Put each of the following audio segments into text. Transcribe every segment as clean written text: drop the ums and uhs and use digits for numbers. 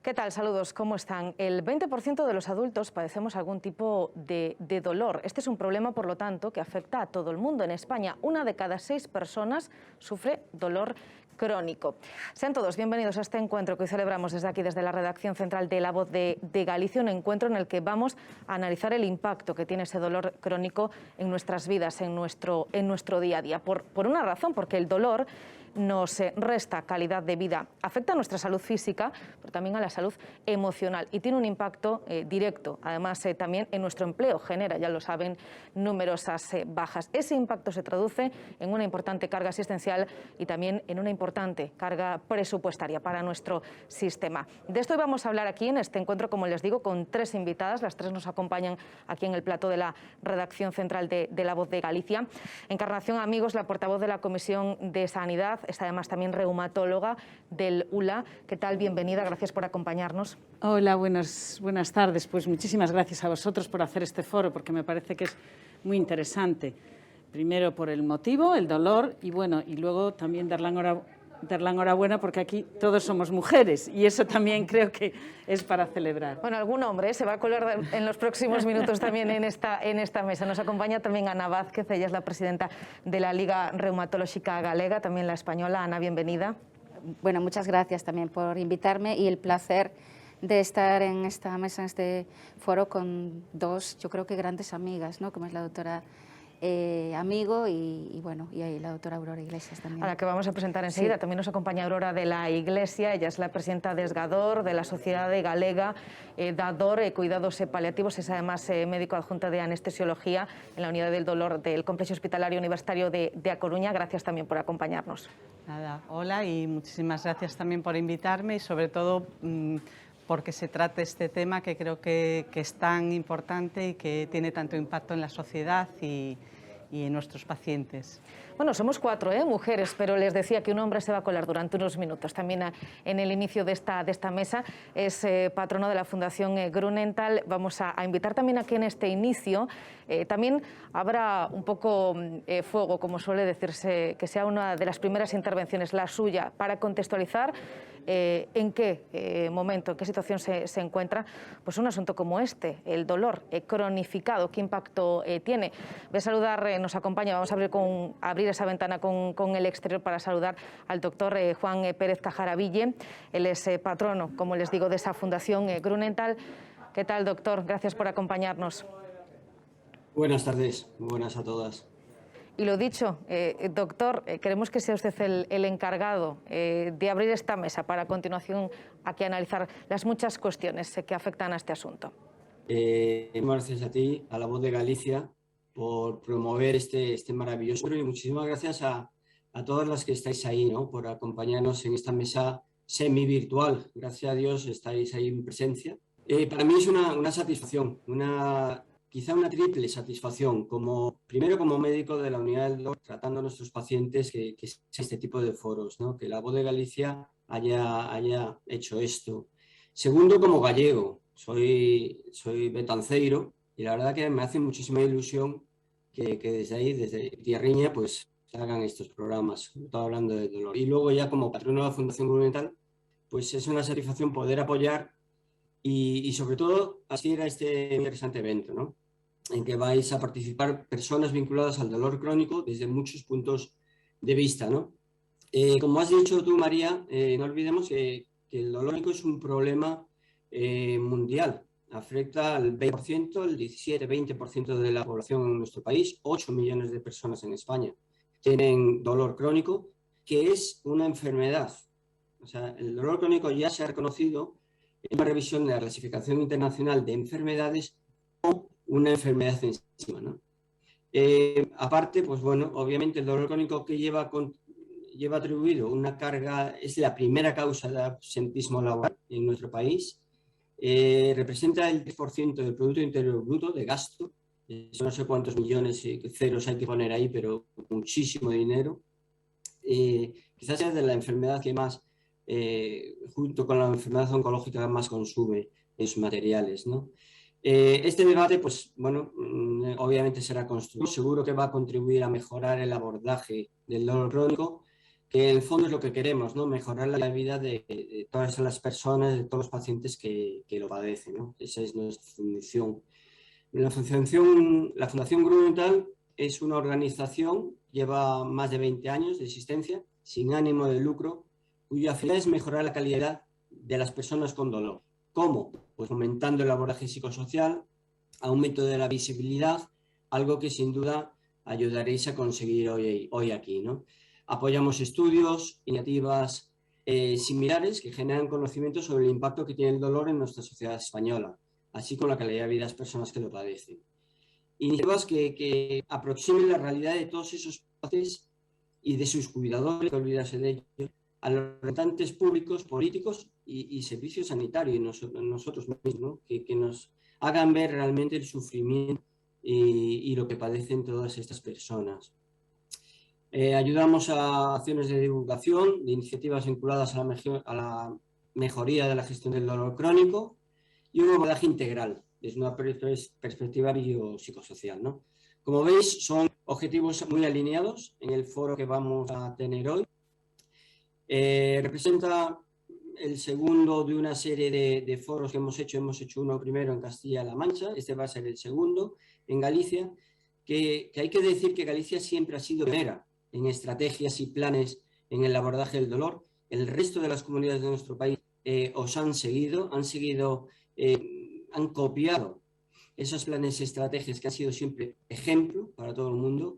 ¿Qué tal? Saludos, ¿cómo están? El 20% de los adultos padecemos algún tipo de dolor. Este es un problema, por lo tanto, que afecta a todo el mundo. En España, 1 de cada 6 personas sufre dolor crónico. Sean todos bienvenidos a este encuentro que hoy celebramos desde aquí, desde la redacción central de La Voz de Galicia, un encuentro en el que vamos a analizar el impacto que tiene ese dolor crónico en nuestras vidas, en nuestro día a día. Por una razón, porque el dolor nos resta calidad de vida, afecta a nuestra salud física, pero también a la salud emocional y tiene un impacto directo, además también en nuestro empleo, genera, ya lo saben, numerosas bajas. Ese impacto se traduce en una importante carga asistencial y también en una importante carga presupuestaria para nuestro sistema. De esto vamos a hablar aquí en este encuentro, como les digo, con 3 invitadas, las 3 nos acompañan aquí en el plató de la redacción central de La Voz de Galicia. Encarnación Amigos, la portavoz de la Comisión de Sanidad, es además también reumatóloga del ULA. ¿Qué tal? Bienvenida, gracias por acompañarnos. Hola, buenas tardes. Pues muchísimas gracias a vosotros por hacer este foro, porque me parece que es muy interesante. Primero por el motivo, el dolor, y bueno, y luego también dar la enhorabuena porque aquí todos somos mujeres y eso también creo que es para celebrar. Bueno, algún hombre se va a colar en los próximos minutos también en esta mesa. Nos acompaña también Ana Vázquez, ella es la presidenta de la Liga Reumatológica Galega, también la española. Ana, bienvenida. Bueno, muchas gracias también por invitarme y el placer de estar en esta mesa, en este foro con 2, yo creo que grandes amigas, ¿no? Como es la doctora Amigo y bueno, y ahí la doctora Aurora Iglesias también. A la que vamos a presentar enseguida. Sí. También nos acompaña Aurora de la Iglesia, ella es la presidenta de Esgador, de la Sociedad de Galega Dador Cuidados Paliativos, es además médico adjunta de anestesiología en la Unidad del Dolor del Complejo Hospitalario Universitario de A Coruña. Gracias también por acompañarnos. Nada, hola y muchísimas gracias también por invitarme y sobre todo porque se trata este tema que creo que es tan importante y que tiene tanto impacto en la sociedad y en nuestros pacientes. Bueno, somos 4 mujeres, pero les decía que un hombre se va a colar durante unos minutos. También en el inicio de esta mesa es patrono de la Fundación Grunenthal. Vamos a invitar también a que en este inicio también habrá un poco fuego, como suele decirse, que sea una de las primeras intervenciones, la suya, para contextualizar en qué momento, en qué situación se encuentra pues un asunto como este, el dolor cronificado, qué impacto tiene. Voy a saludar, nos acompaña, vamos a abrir esa ventana con el exterior para saludar al doctor Juan Pérez Cajaraville. Él es patrono, como les digo, de esa Fundación Grunenthal. ¿Qué tal, doctor? Gracias por acompañarnos. Buenas tardes, muy buenas a todas. Y lo dicho, doctor, queremos que sea usted el encargado de abrir esta mesa para a continuación aquí analizar las muchas cuestiones que afectan a este asunto. Gracias a ti, a La Voz de Galicia, por promover este maravilloso y muchísimas gracias a todas las que estáis ahí, ¿no? Por acompañarnos en esta mesa semi-virtual. Gracias a Dios estáis ahí en presencia. Para mí es una satisfacción, quizá una triple satisfacción, primero como médico de la unidad del dolor, tratando a nuestros pacientes, que este tipo de foros, ¿no? Que La Voz de Galicia haya hecho esto. Segundo, como gallego, soy betanceiro, y la verdad que me hace muchísima ilusión que desde ahí, desde Tierriña, pues se hagan estos programas, todo hablando de dolor. Y luego ya como patrono de la Fundación Grunenthal, pues es una satisfacción poder apoyar y sobre todo asistir a este interesante evento, ¿no? En que vais a participar personas vinculadas al dolor crónico desde muchos puntos de vista, ¿no? Como has dicho tú, María, no olvidemos que el dolor crónico es un problema mundial. Afecta al 20%, el 17-20% de la población en nuestro país, 8 millones de personas en España tienen dolor crónico, que es una enfermedad. O sea, el dolor crónico ya se ha reconocido en una revisión de la clasificación internacional de enfermedades como una enfermedad en sí misma, ¿no? Aparte, pues bueno, obviamente el dolor crónico que lleva atribuido una carga, es la primera causa de absentismo laboral en nuestro país. Representa el 10% del Producto Interior Bruto de gasto. No sé cuántos millones ceros hay que poner ahí, pero muchísimo dinero. Quizás sea de la enfermedad que más, junto con la enfermedad oncológica, más consume en sus materiales, ¿no? Este debate, pues bueno, obviamente será constructivo, seguro que va a contribuir a mejorar el abordaje del dolor crónico, que en el fondo es lo que queremos, ¿no? Mejorar la vida de todas las personas, de todos los pacientes que lo padecen, ¿no? Esa es nuestra función. La Fundación Grünenthal es una organización, lleva más de 20 años de existencia, sin ánimo de lucro, cuya finalidad es mejorar la calidad de las personas con dolor. ¿Cómo? Pues fomentando el abordaje psicosocial, aumento de la visibilidad, algo que sin duda ayudaréis a conseguir hoy aquí, ¿no? Apoyamos estudios, iniciativas similares que generan conocimiento sobre el impacto que tiene el dolor en nuestra sociedad española, así como la calidad de vida de las personas que lo padecen. Iniciativas que aproximen la realidad de todos esos pacientes y de sus cuidadores, que olvidarse de ellos, a los representantes públicos, políticos y servicios sanitarios, nosotros mismos, ¿no? que nos hagan ver realmente el sufrimiento y lo que padecen todas estas personas. Ayudamos a acciones de divulgación, de iniciativas vinculadas a la mejoría de la gestión del dolor crónico y un abordaje integral, desde una perspectiva biopsicosocial, ¿no? Como veis, son objetivos muy alineados en el foro que vamos a tener hoy. Representa el segundo de una serie de foros que hemos hecho. Hemos hecho uno primero en Castilla-La Mancha, este va a ser el segundo en Galicia, que hay que decir que Galicia siempre ha sido pionera en estrategias y planes en el abordaje del dolor. El resto de las comunidades de nuestro país os han seguido, han copiado esos planes y estrategias que han sido siempre ejemplo para todo el mundo,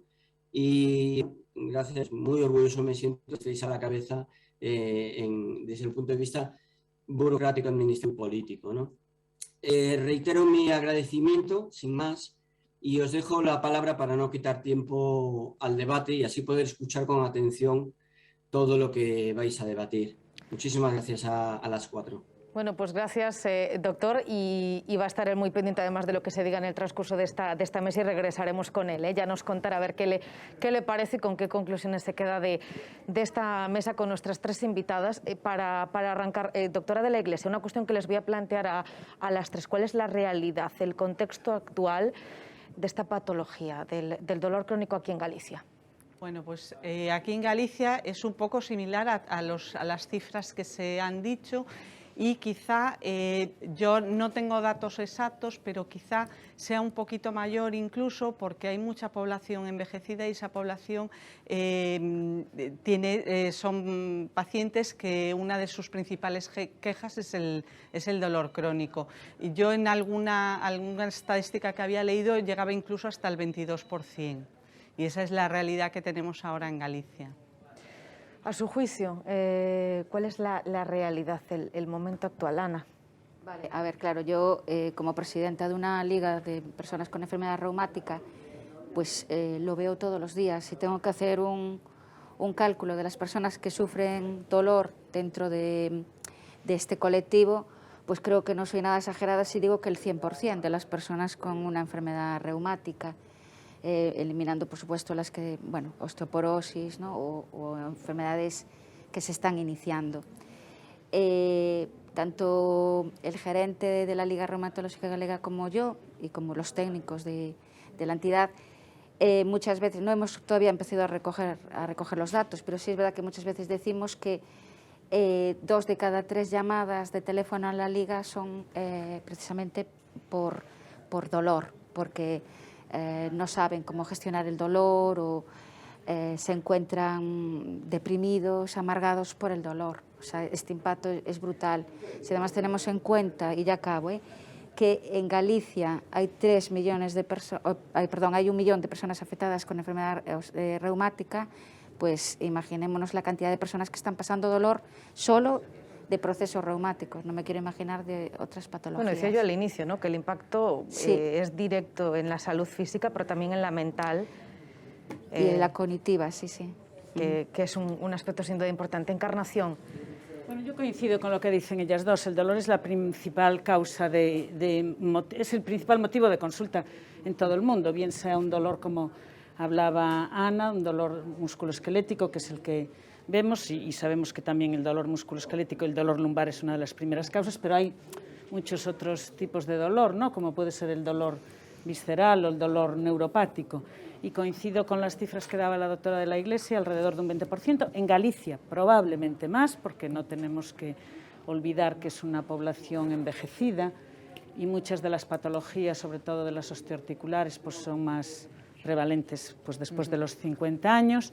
y gracias, muy orgulloso me siento que estéis a la cabeza desde el punto de vista burocrático, administrativo y político, ¿no? Reitero mi agradecimiento, sin más, y os dejo la palabra para no quitar tiempo al debate y así poder escuchar con atención todo lo que vais a debatir. Muchísimas gracias a las 4. Bueno, pues gracias, doctor, y va a estar él muy pendiente además de lo que se diga en el transcurso de esta mesa, y regresaremos con él. Ya nos contará a ver qué le parece y con qué conclusiones se queda de esta mesa con nuestras tres invitadas. Para arrancar, doctora de la Iglesia, una cuestión que les voy a plantear a las tres. ¿Cuál es la realidad, el contexto actual de esta patología, del dolor crónico aquí en Galicia? Bueno, pues aquí en Galicia es un poco similar a las cifras que se han dicho. Y quizá, yo no tengo datos exactos, pero quizá sea un poquito mayor incluso porque hay mucha población envejecida y esa población son pacientes que una de sus principales quejas es el dolor crónico. Y yo en alguna estadística que había leído llegaba incluso hasta el 22%. Y esa es la realidad que tenemos ahora en Galicia. A su juicio, ¿cuál es la realidad, el momento actual, Ana? Vale, a ver, claro, yo como presidenta de una liga de personas con enfermedad reumática, pues lo veo todos los días. Si tengo que hacer un cálculo de las personas que sufren dolor dentro de este colectivo, pues creo que no soy nada exagerada si digo que el 100% de las personas con una enfermedad reumática, eliminando por supuesto las que, bueno, osteoporosis, ¿no? o enfermedades que se están iniciando. Tanto el gerente de la Liga Reumatológica Galega como yo y como los técnicos de la entidad, muchas veces no hemos todavía empezado a recoger los datos, pero sí es verdad que muchas veces decimos que 2 de cada 3 llamadas de teléfono a la Liga son precisamente por dolor, porque no saben cómo gestionar el dolor o se encuentran deprimidos, amargados por el dolor. O sea, este impacto es brutal. Si además tenemos en cuenta, y ya acabo, que en Galicia hay 1 millón de personas afectadas con enfermedad reumática, pues imaginémonos la cantidad de personas que están pasando dolor solo de procesos reumáticos, no me quiero imaginar de otras patologías. Bueno, decía yo al inicio, ¿no?, que el impacto sí. Es directo en la salud física, pero también en la mental. Y en la cognitiva, sí, sí. Que es un aspecto sin duda importante. Encarnación. Bueno, yo coincido con lo que dicen ellas dos. El dolor es la principal causa es el principal motivo de consulta en todo el mundo, bien sea un dolor como hablaba Ana, un dolor musculoesquelético, que es el que vemos, y sabemos que también el dolor musculoesquelético y el dolor lumbar es una de las primeras causas, pero hay muchos otros tipos de dolor, ¿no?, como puede ser el dolor visceral o el dolor neuropático. y coincido con las cifras que daba la doctora de la Iglesia, alrededor de un 20%. En Galicia probablemente más, porque no tenemos que olvidar que es una población envejecida y muchas de las patologías, sobre todo de las osteoarticulares, pues son más prevalentes pues después de los 50 años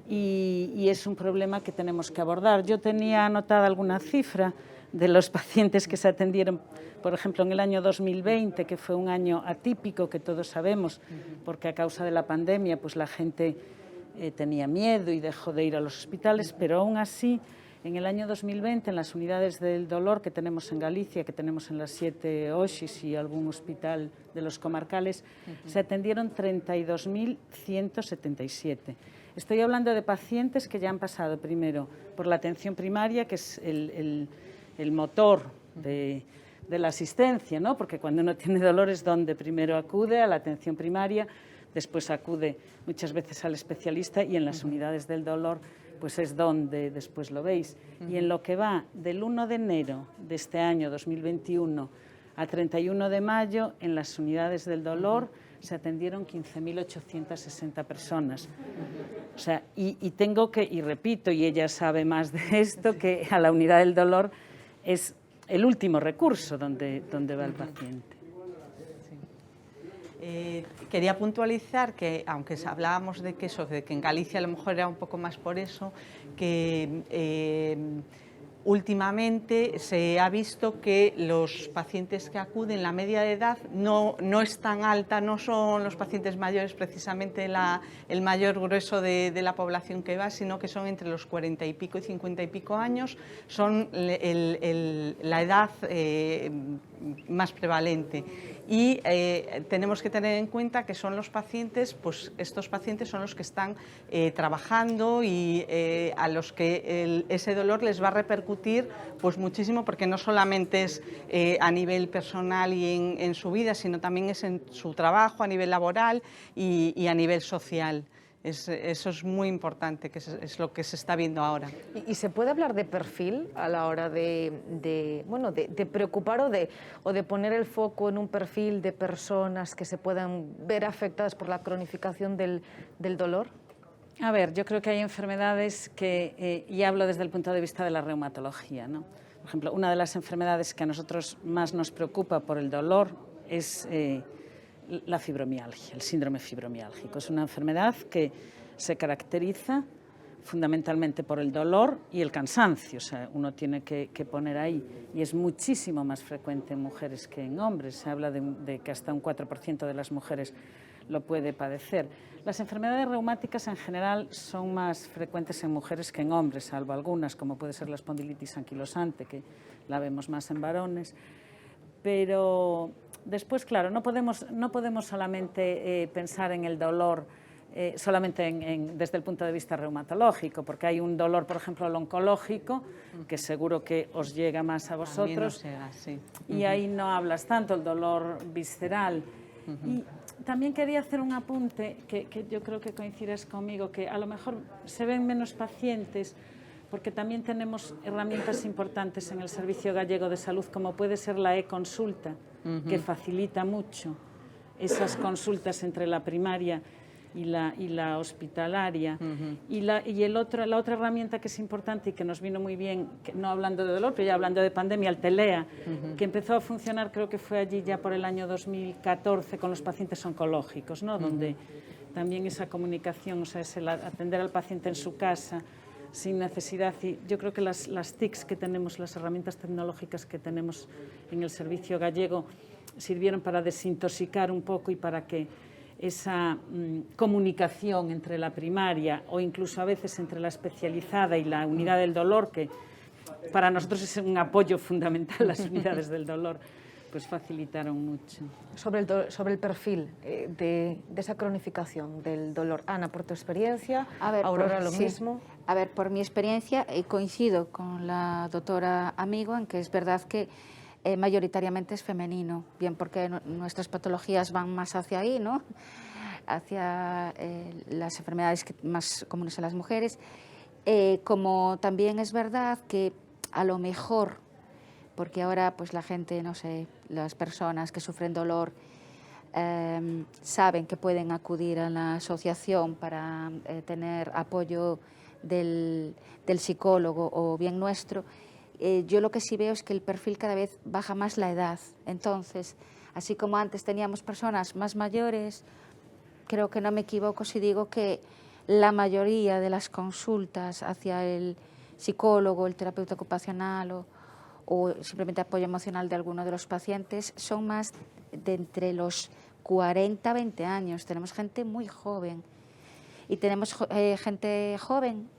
y es un problema que tenemos que abordar. Yo tenía anotada alguna cifra de los pacientes que se atendieron, por ejemplo, en el año 2020, que fue un año atípico, que todos sabemos, porque a causa de la pandemia pues la gente tenía miedo y dejó de ir a los hospitales, pero aún así, en el año 2020, en las unidades del dolor que tenemos en Galicia, que tenemos en las 7 OXIs y algún hospital de los comarcales, se atendieron 32.177. Estoy hablando de pacientes que ya han pasado primero por la atención primaria, que es el motor de la asistencia, ¿no? Porque cuando uno tiene dolor es donde primero acude a la atención primaria, después acude muchas veces al especialista y en las unidades del dolor pues es donde después lo veis. Y en lo que va del 1 de enero de este año 2021 a 31 de mayo, en las unidades del dolor se atendieron 15.860 personas. O sea, y tengo que, y repito, y ella sabe más de esto, que a la unidad del dolor es el último recurso donde va el paciente. Quería puntualizar que, aunque hablábamos de que en Galicia a lo mejor era un poco más por eso, que últimamente se ha visto que los pacientes que acuden, la media de edad no es tan alta, no son los pacientes mayores precisamente el mayor grueso de la población que va, sino que son entre los 40 y pico y 50 y pico años, son la edad más prevalente. Y tenemos que tener en cuenta que son los pacientes, pues estos pacientes son los que están trabajando y a los que ese dolor les va a repercutir pues muchísimo, porque no solamente es a nivel personal y en su vida, sino también es en su trabajo, a nivel laboral y a nivel social. Eso es muy importante, que es lo que se está viendo ahora. ¿Y se puede hablar de perfil a la hora de preocupar o de poner el foco en un perfil de personas que se puedan ver afectadas por la cronificación del dolor? A ver, yo creo que hay enfermedades que, y hablo desde el punto de vista de la reumatología, ¿no? Por ejemplo, una de las enfermedades que a nosotros más nos preocupa por el dolor es la fibromialgia, el síndrome fibromiálgico. Es una enfermedad que se caracteriza fundamentalmente por el dolor y el cansancio. O sea, uno tiene que poner ahí, y es muchísimo más frecuente en mujeres que en hombres. Se habla de que hasta un 4% de las mujeres lo puede padecer. Las enfermedades reumáticas en general son más frecuentes en mujeres que en hombres, salvo algunas, como puede ser la espondilitis anquilosante, que la vemos más en varones. Pero después, claro, no podemos solamente pensar en el dolor solamente desde el punto de vista reumatológico, porque hay un dolor, por ejemplo, el oncológico, que seguro que os llega más a vosotros, sí. Y ahí no hablas tanto, el dolor visceral. Y también quería hacer un apunte, que yo creo que coincides conmigo, que a lo mejor se ven menos pacientes, porque también tenemos herramientas importantes en el Servicio Gallego de Salud, como puede ser la e-consulta, que facilita mucho esas consultas entre la primaria y la hospitalaria. Y la otra herramienta que es importante y que nos vino muy bien, no hablando de dolor, pero ya hablando de pandemia, el TELEA, que empezó a funcionar, creo que fue allí ya por el año 2014, con los pacientes oncológicos, ¿no? Donde también esa comunicación, o sea, es el atender al paciente en su casa, sin necesidad. Y yo creo que las TICs que tenemos, las herramientas tecnológicas que tenemos en el Servicio Gallego, sirvieron para desintoxicar un poco y para que esa comunicación entre la primaria o incluso a veces entre la especializada y la unidad del dolor, que para nosotros es un apoyo fundamental, las unidades del dolor, pues facilitaron mucho. Sobre el perfil de esa cronificación del dolor. Ana, por tu experiencia, Aurora, lo mismo. A ver, por mi experiencia coincido con la doctora Amigo en que es verdad que mayoritariamente es femenino, bien porque nuestras patologías van más hacia ahí, ¿no? Hacia las enfermedades más comunes a las mujeres, como también es verdad que a lo mejor, porque ahora pues la gente, no sé, las personas que sufren dolor saben que pueden acudir a la asociación para tener apoyo del psicólogo o bien nuestro. Yo lo que sí veo es que el perfil cada vez baja más la edad. Entonces, así como antes teníamos personas más mayores, creo que no me equivoco si digo que la mayoría de las consultas hacia el psicólogo, el terapeuta ocupacional o simplemente apoyo emocional de alguno de los pacientes son más de entre los 40 a 20 años. Tenemos gente muy joven y tenemos gente joven,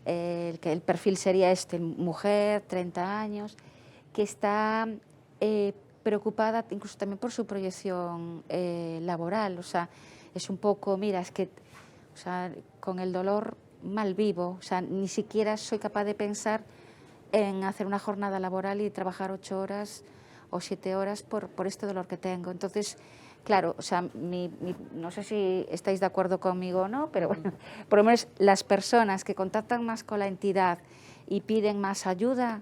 el perfil sería mujer, 30 años, que está preocupada incluso también por su proyección laboral. O sea, es un poco, mira, es que con el dolor mal vivo, o sea, ni siquiera soy capaz de pensar en hacer una jornada laboral y trabajar 8 horas o 7 horas por este dolor que tengo. Entonces, claro, o sea, no sé si estáis de acuerdo conmigo o no, pero bueno, por lo menos las personas que contactan más con la entidad y piden más ayuda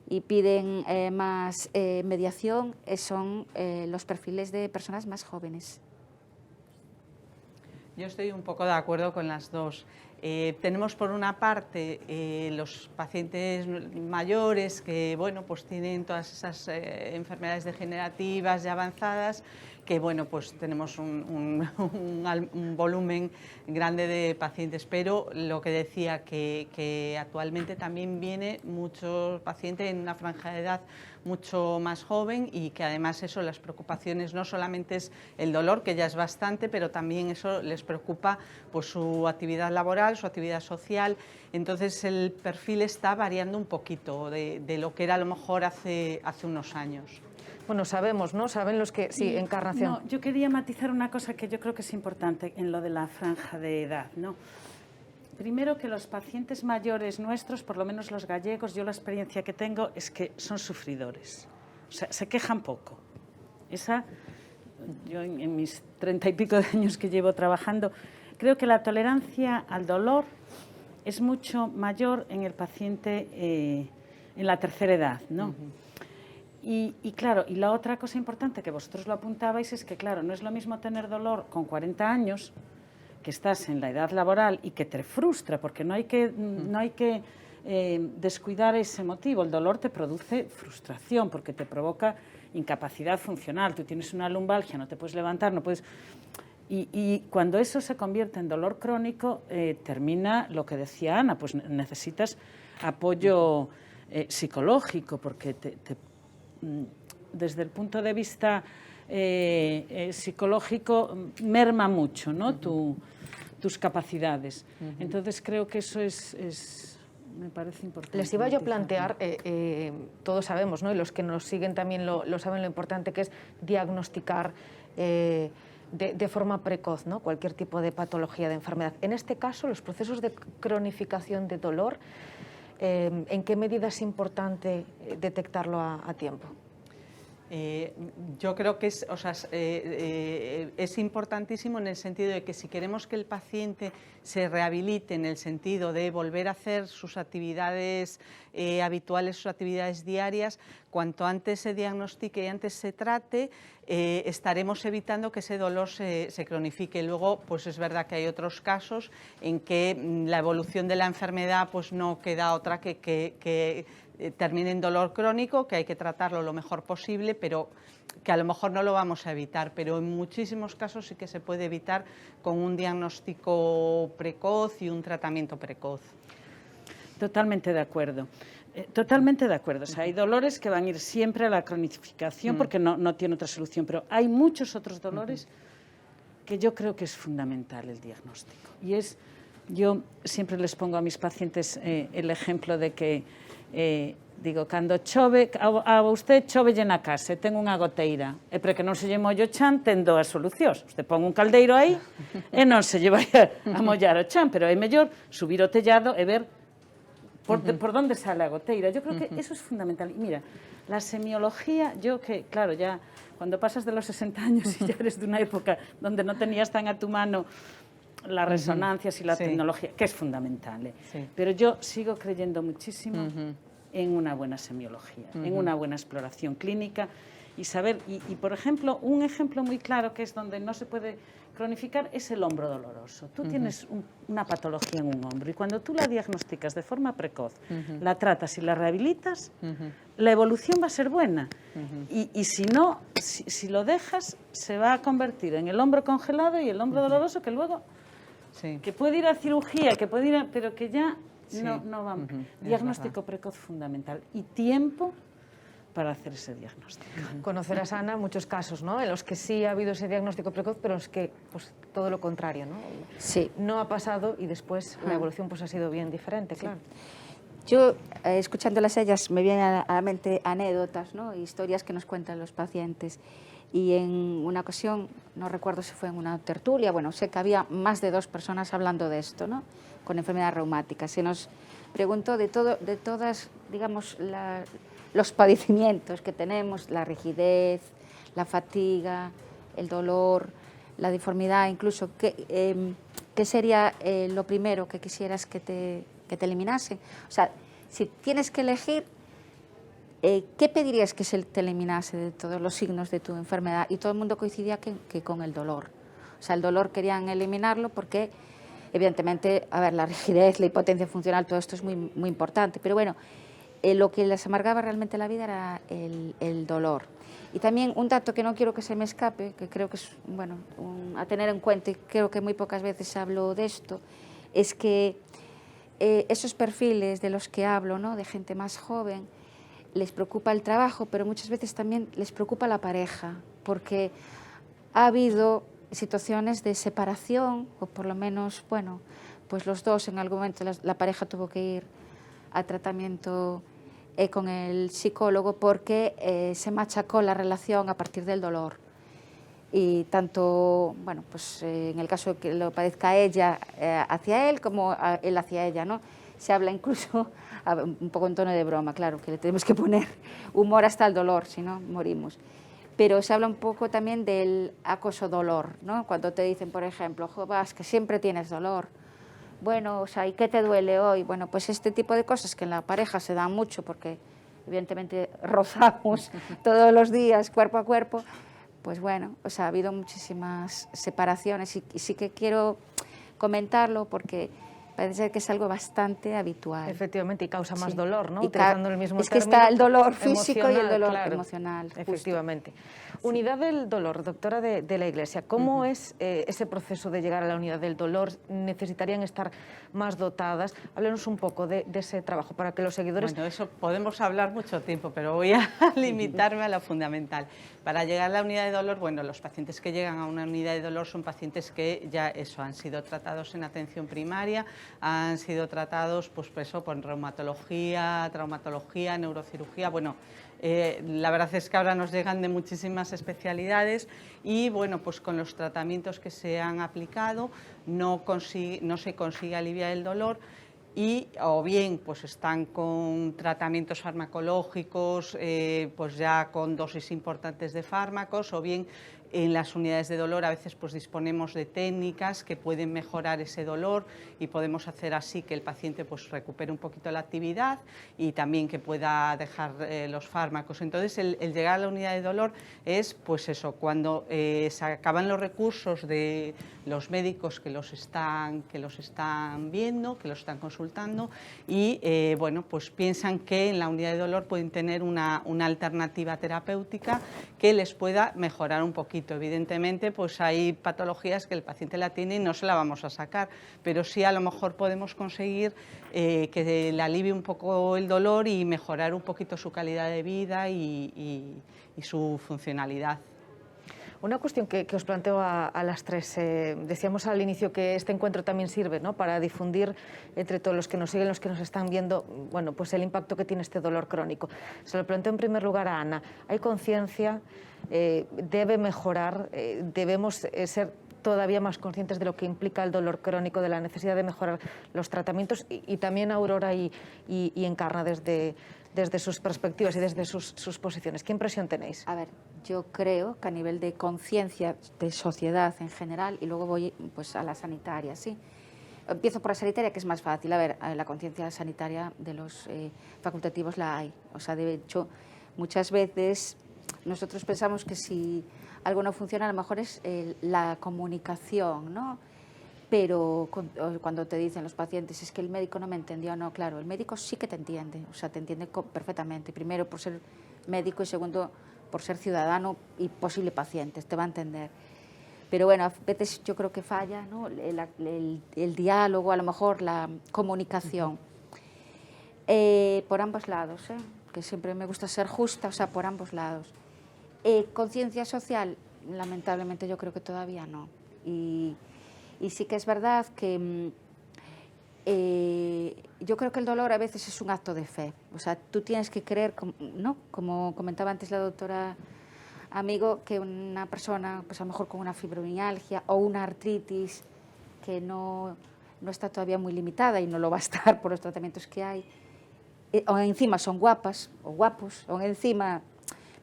y piden más mediación son los perfiles de personas más jóvenes. Yo estoy un poco de acuerdo con las dos. Tenemos por una parte los pacientes mayores que bueno, pues tienen todas esas enfermedades degenerativas y avanzadas, que bueno, pues tenemos un volumen grande de pacientes, pero lo que decía que actualmente también viene mucho paciente en una franja de edad mucho más joven y que además eso, las preocupaciones no solamente es el dolor, que ya es bastante, pero también eso les preocupa pues su actividad laboral, su actividad social. Entonces el perfil está variando un poquito de lo que era a lo mejor hace unos años. Bueno, sabemos, ¿no? Saben los que... Sí, Encarnación. No, yo quería matizar una cosa que yo creo que es importante en lo de la franja de edad, ¿no? Primero, que los pacientes mayores nuestros, por lo menos los gallegos, yo la experiencia que tengo es que son sufridores. O sea, se quejan poco. Yo en mis 30 y pico de años que llevo trabajando, creo que la tolerancia al dolor es mucho mayor en el paciente en la tercera edad, ¿no? Y claro, y la otra cosa importante que vosotros lo apuntabais es que, claro, no es lo mismo tener dolor con 40 años, que estás en la edad laboral y que te frustra, porque no hay que descuidar ese motivo. El dolor te produce frustración, porque te provoca incapacidad funcional. Tú tienes una lumbalgia, no te puedes levantar, no puedes... Y cuando eso se convierte en dolor crónico, termina lo que decía Ana, pues necesitas apoyo psicológico, porque desde el punto de vista psicológico merma mucho, ¿no? Tus capacidades. Entonces creo que eso me parece importante. Les iba yo a plantear, todos sabemos, ¿no? Y los que nos siguen también lo saben, lo importante que es diagnosticar de forma precoz, ¿no? Cualquier tipo de patología, de enfermedad. En este caso, los procesos de cronificación de dolor, ¿en qué medida es importante detectarlo a tiempo? Yo creo que es importantísimo en el sentido de que si queremos que el paciente se rehabilite en el sentido de volver a hacer sus actividades habituales, sus actividades diarias, cuanto antes se diagnostique y antes se trate, estaremos evitando que ese dolor se cronifique. Luego, pues es verdad que hay otros casos en que la evolución de la enfermedad pues no queda otra que termine en dolor crónico, que hay que tratarlo lo mejor posible, pero que a lo mejor no lo vamos a evitar, pero en muchísimos casos sí que se puede evitar con un diagnóstico precoz y un tratamiento precoz. Totalmente de acuerdo. Totalmente de acuerdo. O sea, hay dolores que van a ir siempre a la cronificación porque no tiene otra solución, pero hay muchos otros dolores que yo creo que es fundamental el diagnóstico. Y yo siempre les pongo a mis pacientes el ejemplo de que digo, cando chove, a usted chove na casa, ten unha goteira, e para que non se lle molle o chan, ten dúas solucións. Usted pon un caldeiro aí e non se lle vai a mollar o chan, pero é mellor subir o tellado e ver por dónde sale a goteira. Yo creo que eso es fundamental. Y mira, la semiología, yo que, claro, ya cuando pasas de los 60 años y ya eres de una época donde no tenías tan a tu mano las resonancias y la tecnología, que es fundamental. Pero yo sigo creyendo muchísimo en una buena semiología, en una buena exploración clínica y saber, y por ejemplo, un ejemplo muy claro que es donde no se puede cronificar es el hombro doloroso. Tú tienes una patología en un hombro y cuando tú la diagnosticas de forma precoz, la tratas y la rehabilitas, la evolución va a ser buena. Y si no, si lo dejas, se va a convertir en el hombro congelado y el hombro doloroso que luego, que puede ir a cirugía, que puede ir pero que ya no va. Diagnóstico precoz fundamental y tiempo para hacer ese diagnóstico. Conocerás, Ana, muchos casos, ¿no?, en los que sí ha habido ese diagnóstico precoz, pero en los que pues, todo lo contrario, ¿no? Sí. No ha pasado y después la evolución pues, ha sido bien diferente, claro. Yo, escuchándolas ellas, me vienen a la mente anécdotas, ¿no?, historias que nos cuentan los pacientes. Y en una ocasión, no recuerdo si fue en una tertulia, bueno, sé que había más de 2 personas hablando de esto, ¿no?, con enfermedades reumáticas. Se nos preguntó de todas, digamos, los padecimientos que tenemos, la rigidez, la fatiga, el dolor, la deformidad, incluso, ¿qué sería lo primero que quisieras que te eliminase? O sea, si tienes que elegir, ¿qué pedirías que se te eliminase de todos los signos de tu enfermedad? Y todo el mundo coincidía que con el dolor. O sea, el dolor querían eliminarlo porque, evidentemente, a ver, la rigidez, la hipotencia funcional, todo esto es muy, muy importante, pero bueno, lo que les amargaba realmente la vida era el dolor. Y también un dato que no quiero que se me escape, que creo que es bueno, a tener en cuenta, y creo que muy pocas veces hablo de esto, es que esos perfiles de los que hablo, ¿no?, de gente más joven, les preocupa el trabajo, pero muchas veces también les preocupa la pareja, porque ha habido situaciones de separación, o por lo menos, bueno, pues los dos en algún momento la pareja tuvo que ir a tratamiento con el psicólogo porque se machacó la relación a partir del dolor. Y tanto, bueno, pues en el caso de que lo padezca ella hacia él como él hacia ella, ¿no? Se habla incluso un poco en tono de broma, claro, que le tenemos que poner humor hasta el dolor, si no morimos. Pero se habla un poco también del acoso-dolor, ¿no? Cuando te dicen, por ejemplo, jo, vas, que siempre tienes dolor. Bueno, o sea, ¿y qué te duele hoy? Bueno, pues este tipo de cosas que en la pareja se dan mucho porque evidentemente rozamos todos los días cuerpo a cuerpo, pues bueno, o sea, ha habido muchísimas separaciones y sí que quiero comentarlo porque parece ser que es algo bastante habitual. Efectivamente, y causa más dolor, ¿no? Y utilizando el mismo es que término, está el dolor físico y el dolor claro, emocional. Justo. Efectivamente. Unidad del dolor, doctora de la Iglesia, ¿cómo es ese proceso de llegar a la unidad del dolor? ¿Necesitarían estar más dotadas? Háblenos un poco de ese trabajo para que los seguidores... Bueno, eso podemos hablar mucho tiempo, pero voy a limitarme a lo fundamental. Para llegar a la unidad de dolor, bueno, los pacientes que llegan a una unidad de dolor son pacientes que ya eso, han sido tratados en atención primaria, han sido tratados pues eso, por reumatología, traumatología, neurocirugía, bueno, la verdad es que ahora nos llegan de muchísimas especialidades y bueno, pues con los tratamientos que se han aplicado no se consigue aliviar el dolor y o bien pues están con tratamientos farmacológicos, pues ya con dosis importantes de fármacos, o bien en las unidades de dolor a veces pues disponemos de técnicas que pueden mejorar ese dolor y podemos hacer así que el paciente pues recupere un poquito la actividad y también que pueda dejar los fármacos. Entonces el llegar a la unidad de dolor es pues eso, cuando se acaban los recursos de los médicos que los están viendo, que los están consultando y bueno, pues piensan que en la unidad de dolor pueden tener una alternativa terapéutica que les pueda mejorar un poquito. Evidentemente, pues hay patologías que el paciente la tiene y no se la vamos a sacar, pero sí a lo mejor podemos conseguir que le alivie un poco el dolor y mejorar un poquito su calidad de vida y su funcionalidad. Una cuestión que os planteo a las tres. Decíamos al inicio que este encuentro también sirve, ¿no?, para difundir entre todos los que nos siguen, los que nos están viendo, bueno, pues el impacto que tiene este dolor crónico. Se lo planteo en primer lugar a Ana. ¿Hay conciencia? ¿Debe mejorar? ¿Debemos ser todavía más conscientes de lo que implica el dolor crónico, de la necesidad de mejorar los tratamientos? Y también Aurora y Encarna desde sus perspectivas y desde sus posiciones. ¿Qué impresión tenéis? A ver, yo creo que a nivel de conciencia de sociedad en general, y luego voy pues, a la sanitaria, ¿sí? Empiezo por la sanitaria, que es más fácil. A ver, la conciencia sanitaria de los facultativos la hay. O sea, de hecho, muchas veces nosotros pensamos que si algo no funciona, a lo mejor es la comunicación, ¿no? Pero cuando te dicen los pacientes, es que el médico no me entendió, no, claro, el médico sí que te entiende, o sea, te entiende perfectamente, primero por ser médico y segundo por ser ciudadano y posible paciente, te va a entender. Pero bueno, a veces yo creo que falla, ¿no? el diálogo, a lo mejor la comunicación. Por ambos lados, que siempre me gusta ser justa, o sea, por ambos lados. Conciencia social, lamentablemente yo creo que todavía no. Y sí que es verdad que yo creo que el dolor a veces es un acto de fe. O sea, tú tienes que creer, ¿no? Como comentaba antes la doctora Amigo, que una persona, pues a lo mejor con una fibromialgia o una artritis que no está todavía muy limitada y no lo va a estar por los tratamientos que hay, o encima son guapas o guapos, o encima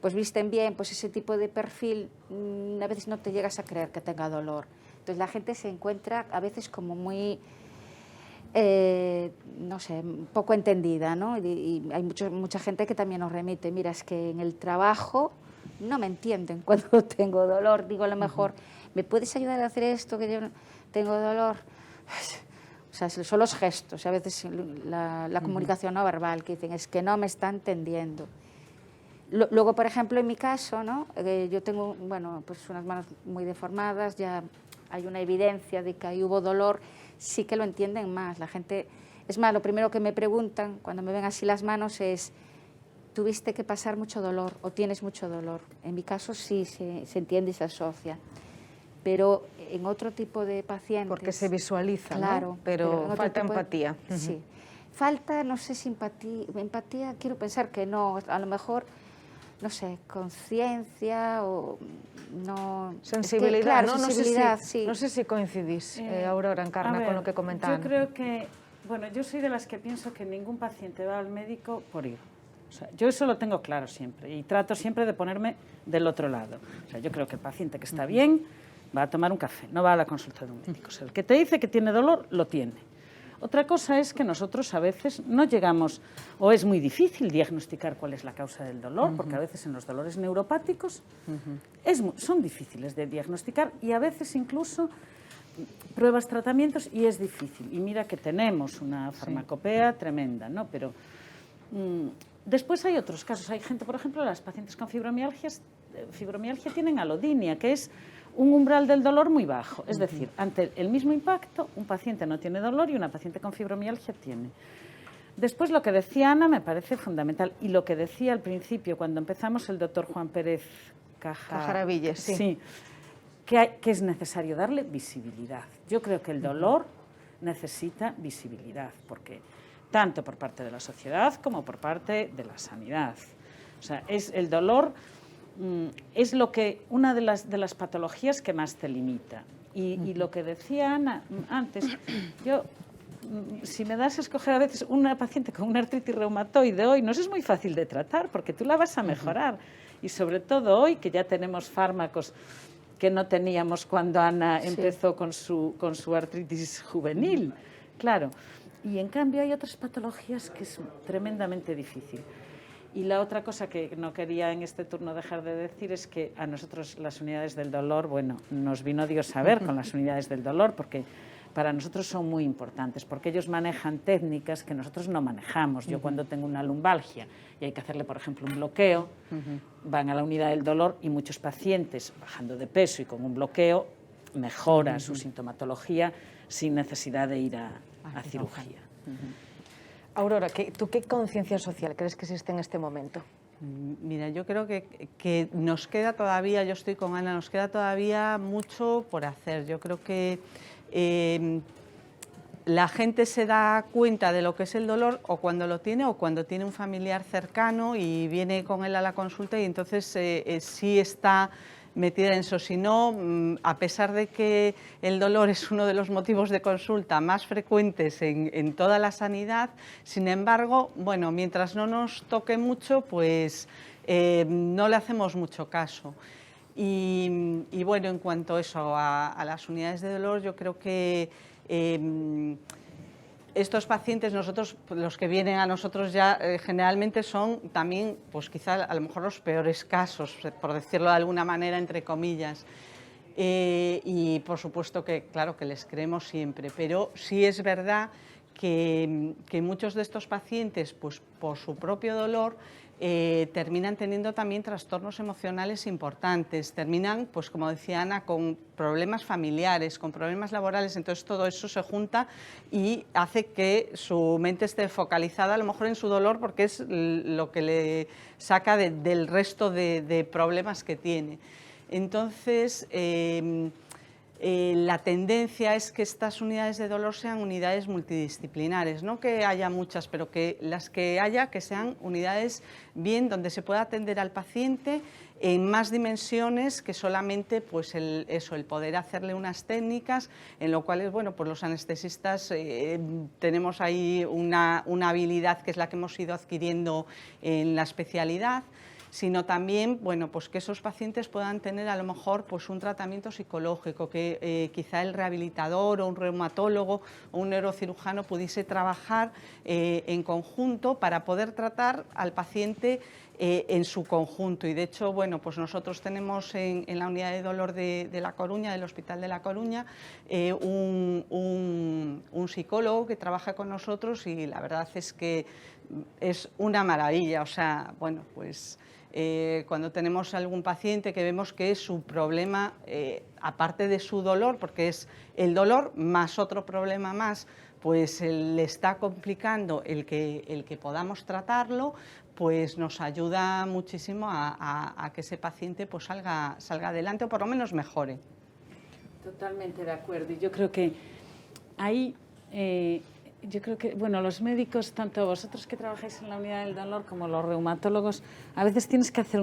pues visten bien, pues ese tipo de perfil a veces no te llegas a creer que tenga dolor. Entonces la gente se encuentra a veces como muy, no sé, poco entendida, ¿no? Y hay mucha gente que también nos remite, mira, es que en el trabajo no me entienden cuando tengo dolor. Digo, a lo mejor, ¿me puedes ayudar a hacer esto que yo tengo dolor? O sea, son los gestos, a veces la comunicación no verbal, que dicen, es que no me está entendiendo. Luego, por ejemplo, en mi caso, ¿no? Yo tengo, bueno, pues unas manos muy deformadas, ya hay una evidencia de que ahí hubo dolor, sí que lo entienden más. La gente, es más, lo primero que me preguntan cuando me ven así las manos es, ¿tuviste que pasar mucho dolor o tienes mucho dolor? En mi caso sí se entiende y se asocia, pero en otro tipo de pacientes... Porque se visualiza, claro, ¿no? Pero falta empatía. Sí, falta, no sé si empatía, quiero pensar que no, a lo mejor, no sé, conciencia o no... Sensibilidad, es que, claro, ¿no? sensibilidad, sí. No sé si coincidís, Aurora Encarna, con lo que comentaban. Yo creo que, bueno, yo soy de las que pienso que ningún paciente va al médico por ir. O sea, yo eso lo tengo claro siempre y trato siempre de ponerme del otro lado. O sea, yo creo que el paciente que está bien va a tomar un café, no va a la consulta de un médico. O sea, el que te dice que tiene dolor, lo tiene. Otra cosa es que nosotros a veces no llegamos, o es muy difícil diagnosticar cuál es la causa del dolor, porque a veces en los dolores neuropáticos son difíciles de diagnosticar y a veces incluso pruebas, tratamientos y es difícil. Y mira que tenemos una farmacopea tremenda, ¿no? Pero después hay otros casos. Hay gente, por ejemplo, las pacientes con fibromialgia tienen alodinia, que es un umbral del dolor muy bajo. Es decir, ante el mismo impacto, un paciente no tiene dolor y una paciente con fibromialgia tiene. Después, lo que decía Ana me parece fundamental. Y lo que decía al principio, cuando empezamos, el doctor Juan Pérez Cajaravilles, sí, que es necesario darle visibilidad. Yo creo que el dolor necesita visibilidad, porque tanto por parte de la sociedad como por parte de la sanidad. O sea, el dolor es una de las patologías que más te limita. Y lo que decía Ana antes, yo, si me das a escoger a veces una paciente con una artritis reumatoide hoy, nos es muy fácil de tratar porque tú la vas a mejorar. Y sobre todo hoy, que ya tenemos fármacos que no teníamos cuando Ana empezó con su artritis juvenil. Claro. Y en cambio hay otras patologías que es tremendamente difícil. Y la otra cosa que no quería en este turno dejar de decir es que a nosotros las unidades del dolor, bueno, nos vino Dios a ver con las unidades del dolor, porque para nosotros son muy importantes, porque ellos manejan técnicas que nosotros no manejamos. Yo cuando tengo una lumbalgia y hay que hacerle, por ejemplo, un bloqueo, van a la unidad del dolor y muchos pacientes, bajando de peso y con un bloqueo, mejora su sintomatología sin necesidad de ir a cirugía. Aurora, ¿tú qué conciencia social crees que existe en este momento? Mira, yo creo que nos queda todavía, yo estoy con Ana, nos queda todavía mucho por hacer. Yo creo que la gente se da cuenta de lo que es el dolor o cuando lo tiene o cuando tiene un familiar cercano y viene con él a la consulta y entonces sí está metida en eso. Si no, a pesar de que el dolor es uno de los motivos de consulta más frecuentes en toda la sanidad, sin embargo, bueno, mientras no nos toque mucho, pues no le hacemos mucho caso. Y bueno, en cuanto a eso, a las unidades de dolor, yo creo que estos pacientes, nosotros, los que vienen a nosotros ya generalmente son también, pues quizá a lo mejor los peores casos, por decirlo de alguna manera, entre comillas. Y por supuesto que, claro, que les creemos siempre, pero sí es verdad que muchos de estos pacientes, pues por su propio dolor, terminan teniendo también trastornos emocionales importantes, terminan, pues como decía Ana, con problemas familiares, con problemas laborales, entonces todo eso se junta y hace que su mente esté focalizada a lo mejor en su dolor porque es lo que le saca del resto de problemas que tiene. Entonces, la tendencia es que estas unidades de dolor sean unidades multidisciplinares, no que haya muchas, pero que las que haya, que sean unidades bien donde se pueda atender al paciente en más dimensiones que solamente pues el poder hacerle unas técnicas, en lo cual bueno, pues los anestesistas tenemos ahí una habilidad que es la que hemos ido adquiriendo en la especialidad, sino también, bueno, pues que esos pacientes puedan tener a lo mejor pues un tratamiento psicológico, que quizá el rehabilitador o un reumatólogo o un neurocirujano pudiese trabajar en conjunto para poder tratar al paciente en su conjunto. Y de hecho, bueno, pues nosotros tenemos en la unidad de dolor de La Coruña, del Hospital de La Coruña, un psicólogo que trabaja con nosotros y la verdad es que es una maravilla. O sea, bueno, pues cuando tenemos algún paciente que vemos que su problema, aparte de su dolor, porque es el dolor más otro problema más, pues le está complicando el que podamos tratarlo, pues nos ayuda muchísimo a que ese paciente pues salga adelante o por lo menos mejore. Totalmente de acuerdo. Y yo creo que ahí... yo creo que, bueno, los médicos, tanto vosotros que trabajáis en la unidad del dolor como los reumatólogos, a veces tienes que hacer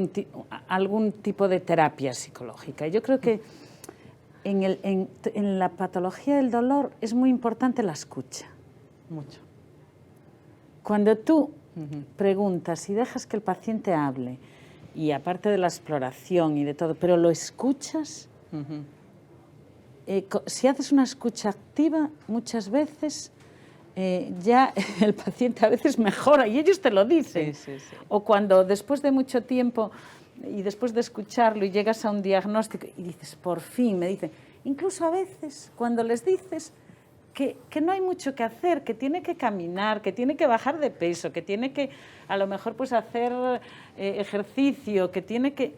algún tipo de terapia psicológica. Yo creo que en la patología del dolor es muy importante la escucha. Mucho. Cuando tú preguntas y dejas que el paciente hable, y aparte de la exploración y de todo, pero lo escuchas, si haces una escucha activa, muchas veces... ya el paciente a veces mejora y ellos te lo dicen. Sí, sí, sí. O cuando después de mucho tiempo y después de escucharlo y llegas a un diagnóstico y dices, por fin, me dicen, incluso a veces cuando les dices que no hay mucho que hacer, que tiene que caminar, que tiene que bajar de peso, que tiene que a lo mejor pues hacer ejercicio, que tiene que...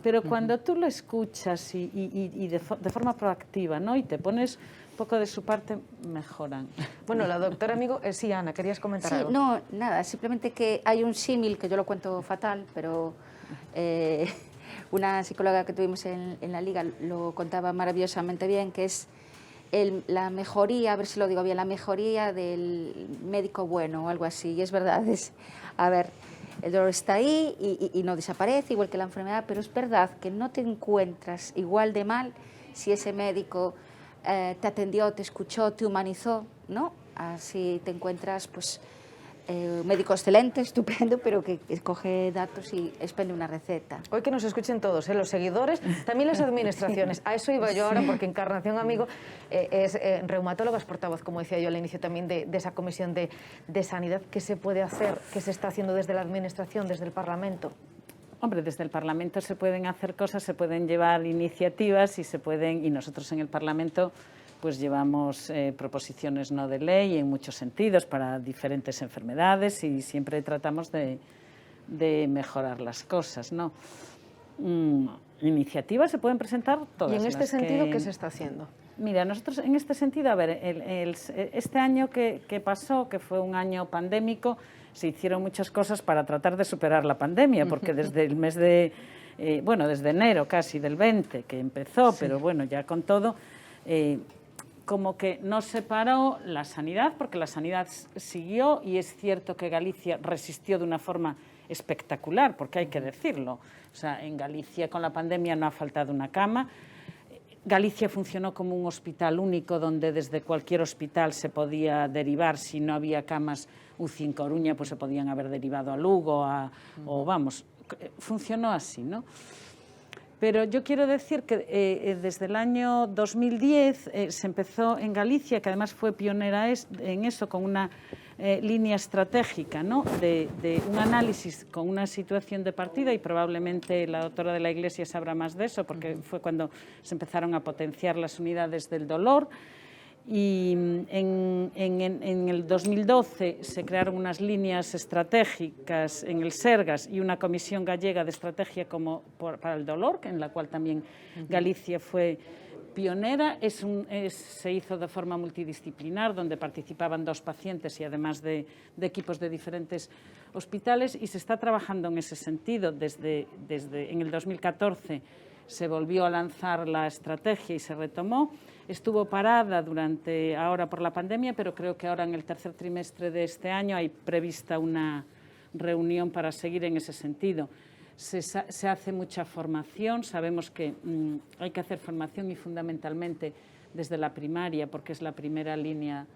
Pero cuando tú lo escuchas y de forma proactiva, ¿no? Y te pones un poco de su parte, mejoran. Bueno, la doctora Amigo, sí, Ana, querías comentar algo. No, nada, simplemente que hay un símil, que yo lo cuento fatal, pero una psicóloga que tuvimos en la Liga lo contaba maravillosamente bien, que es la mejoría, a ver si lo digo bien, la mejoría del médico bueno o algo así. Y es verdad, a ver, el dolor está ahí y no desaparece, igual que la enfermedad, pero es verdad que no te encuentras igual de mal si ese médico te atendió, te escuchó, te humanizó, ¿no? Así te encuentras, pues, un médico excelente, estupendo, pero que coge datos y expende una receta. Hoy que nos escuchen todos, los seguidores, también las administraciones. A eso iba yo ahora, porque Encarnación Amigo es reumatóloga, es portavoz, como decía yo al inicio también, de esa comisión de sanidad. ¿Qué se puede hacer? ¿Qué se está haciendo desde la administración, desde el Parlamento? Hombre, desde el Parlamento se pueden hacer cosas, se pueden llevar iniciativas y nosotros en el Parlamento pues llevamos proposiciones no de ley en muchos sentidos para diferentes enfermedades y siempre tratamos de mejorar las cosas, ¿no? Iniciativas se pueden presentar todas. ¿Y en este sentido qué se está haciendo? Mira, nosotros en este sentido, a ver, este año que pasó, que fue un año pandémico, se hicieron muchas cosas para tratar de superar la pandemia, porque desde el mes de, desde enero casi del 20 que empezó, sí. Pero bueno, ya con todo, como que no se paró la sanidad, porque la sanidad siguió y es cierto que Galicia resistió de una forma espectacular, porque hay que decirlo. O sea, en Galicia con la pandemia no ha faltado una cama. Galicia funcionó como un hospital único donde desde cualquier hospital se podía derivar. Si no había camas UCI en Coruña, pues se podían haber derivado a Lugo o vamos, funcionó así, ¿no? Pero yo quiero decir que desde el año 2010 se empezó en Galicia, que además fue pionera en eso, con una línea estratégica, ¿no? de un análisis con una situación de partida, y probablemente la doctora de la Iglesia sabrá más de eso, porque fue cuando se empezaron a potenciar las unidades del dolor. Y en el 2012 se crearon unas líneas estratégicas en el Sergas y una comisión gallega de estrategia para el dolor, en la cual también Galicia fue pionera. Se hizo de forma multidisciplinar, donde participaban 2 pacientes y además de equipos de diferentes hospitales, y se está trabajando en ese sentido. Desde en el 2014 se volvió a lanzar la estrategia y se retomó. Estuvo parada ahora por la pandemia, pero creo que ahora en el tercer trimestre de este año hay prevista una reunión para seguir en ese sentido. Se hace mucha formación, sabemos que hay que hacer formación, y fundamentalmente desde la primaria, porque es la primera línea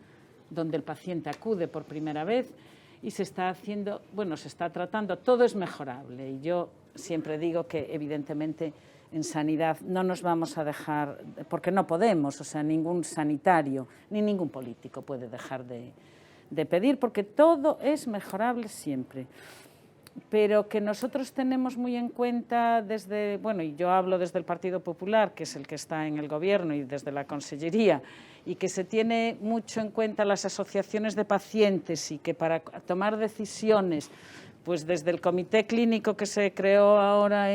donde el paciente acude por primera vez, y se está haciendo, se está tratando, todo es mejorable, y yo siempre digo que evidentemente en sanidad no nos vamos a dejar, porque no podemos, o sea, ningún sanitario ni ningún político puede dejar de pedir, porque todo es mejorable siempre. Pero que nosotros tenemos muy en cuenta y yo hablo desde el Partido Popular, que es el que está en el Gobierno, y desde la Consellería, y que se tiene mucho en cuenta las asociaciones de pacientes, y que para tomar decisiones, pues desde el comité clínico que se creó ahora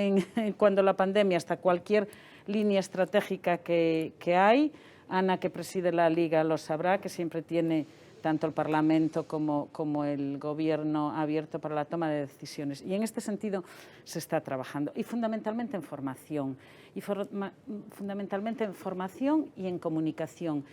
cuando la pandemia, hasta cualquier línea estratégica que hay, Ana, que preside la Liga, lo sabrá, que siempre tiene tanto el Parlamento como el Gobierno abierto para la toma de decisiones. Y en este sentido se está trabajando, y fundamentalmente en formación, y en comunicación,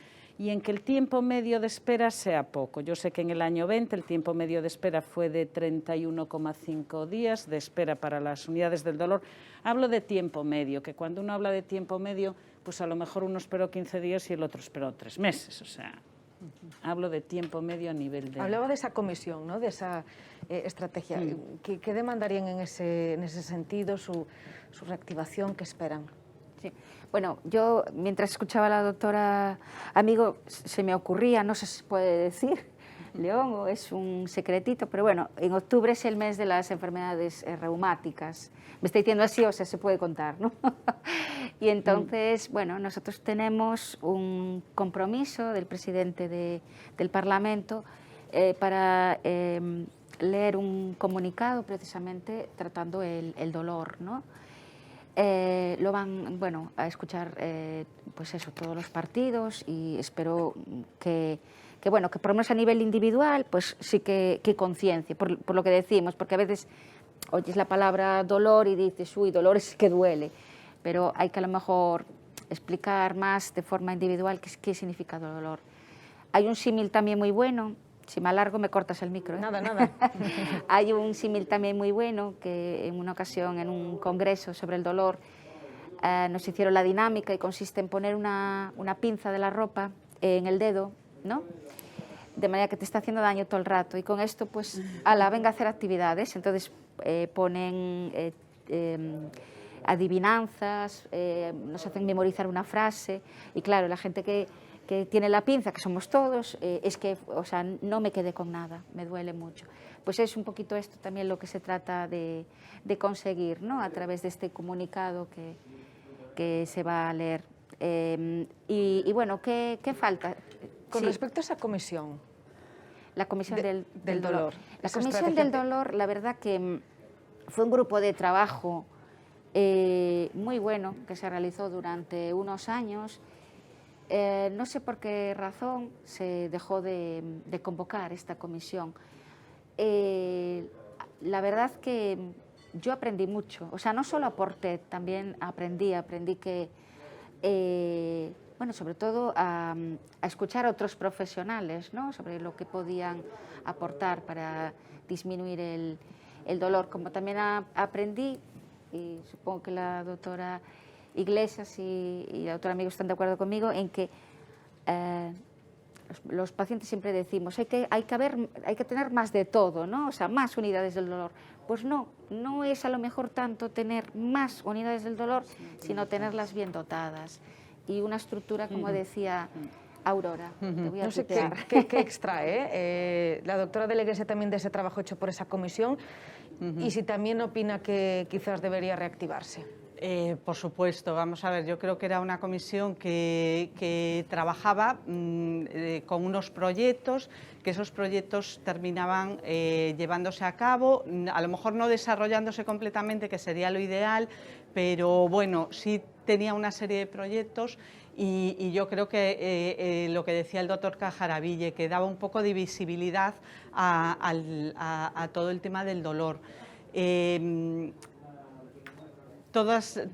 y en que el tiempo medio de espera sea poco. Yo sé que en el año 20 el tiempo medio de espera fue de 31,5 días de espera para las unidades del dolor. Hablo de tiempo medio, que cuando uno habla de tiempo medio, pues a lo mejor uno esperó 15 días y el otro esperó 3 meses, o sea, hablo de tiempo medio a nivel de... Hablaba de esa comisión, ¿no? De esa estrategia. ¿Qué demandarían en ese sentido, su reactivación? ¿Qué esperan? Sí. Bueno, yo mientras escuchaba a la doctora Amigo se me ocurría, no sé si se puede decir, León, o es un secretito, pero bueno, en octubre es el mes de las enfermedades reumáticas. Me está diciendo así, o sea, se puede contar, ¿no? Y entonces, bueno, nosotros tenemos un compromiso del presidente del Parlamento para leer un comunicado precisamente tratando el dolor, ¿no? Lo van a escuchar pues eso, todos los partidos, y espero que por lo menos a nivel individual pues sí que conciencie por lo que decimos, porque a veces oyes la palabra dolor y dices, uy, dolor es que duele, pero hay que a lo mejor explicar más de forma individual qué significa dolor. Hay un símil también muy bueno. Si me alargo, me cortas el micro, ¿eh? Nada. Hay un símil también muy bueno, que en una ocasión, en un congreso sobre el dolor, nos hicieron la dinámica, y consiste en poner una pinza de la ropa en el dedo, ¿no? De manera que te está haciendo daño todo el rato. Y con esto, pues, venga a hacer actividades. Entonces, ponen adivinanzas, nos hacen memorizar una frase, y claro, la gente que tiene la pinza, que somos todos, es que, o sea, no me quedé con nada, me duele mucho. Pues es un poquito esto también lo que se trata de conseguir, ¿no? A través de este comunicado que se va a leer. Y bueno, ¿qué falta? Con respecto a esa comisión. La comisión del dolor. La Esa comisión del dolor, la verdad que fue un grupo de trabajo muy bueno que se realizó durante unos años. No sé por qué razón se dejó de convocar esta comisión. La verdad que yo aprendí mucho, o sea, no solo aporté, también aprendí que, bueno, sobre todo a escuchar a otros profesionales, ¿no? Sobre lo que podían aportar para disminuir el dolor, como también aprendí, y supongo que la doctora Iglesias y la doctora Amigo están de acuerdo conmigo en que los pacientes siempre decimos, hay que tener más de todo, ¿no? O sea, más unidades del dolor. Pues no es a lo mejor tanto tener más unidades del dolor, sino tenerlas bien dotadas. Y una estructura, como decía Aurora. Te voy a no sé tutear. qué extrae la doctora de la Iglesia también de ese trabajo hecho por esa comisión y si también opina que quizás debería reactivarse. Por supuesto, vamos a ver, yo creo que era una comisión que trabajaba con unos proyectos, que esos proyectos terminaban llevándose a cabo, a lo mejor no desarrollándose completamente, que sería lo ideal, pero bueno, sí tenía una serie de proyectos y yo creo que lo que decía el doctor Cajaraville, que daba un poco de visibilidad a todo el tema del dolor.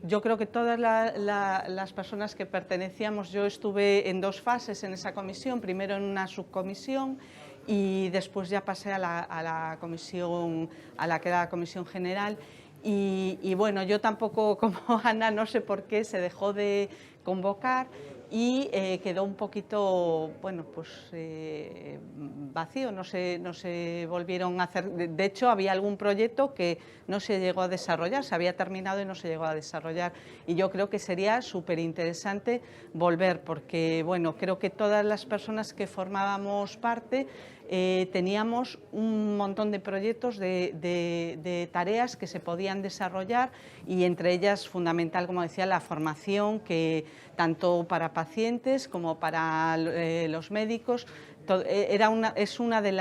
Yo creo que todas las personas que pertenecíamos, yo estuve en 2 fases en esa comisión, primero en una subcomisión y después ya pasé a la comisión, a la que era la comisión general y bueno, yo tampoco, como Ana, no sé por qué se dejó de convocar y quedó un poquito, bueno, pues vacío, no se volvieron a hacer. De hecho, había algún proyecto que no se llegó a desarrollar, se había terminado y no se llegó a desarrollar. Y yo creo que sería súper interesante volver, porque, bueno, creo que todas las personas que formábamos parte teníamos un montón de proyectos de tareas que se podían desarrollar y entre ellas fundamental, como decía, la formación, que tanto para pacientes como para los médicos es una de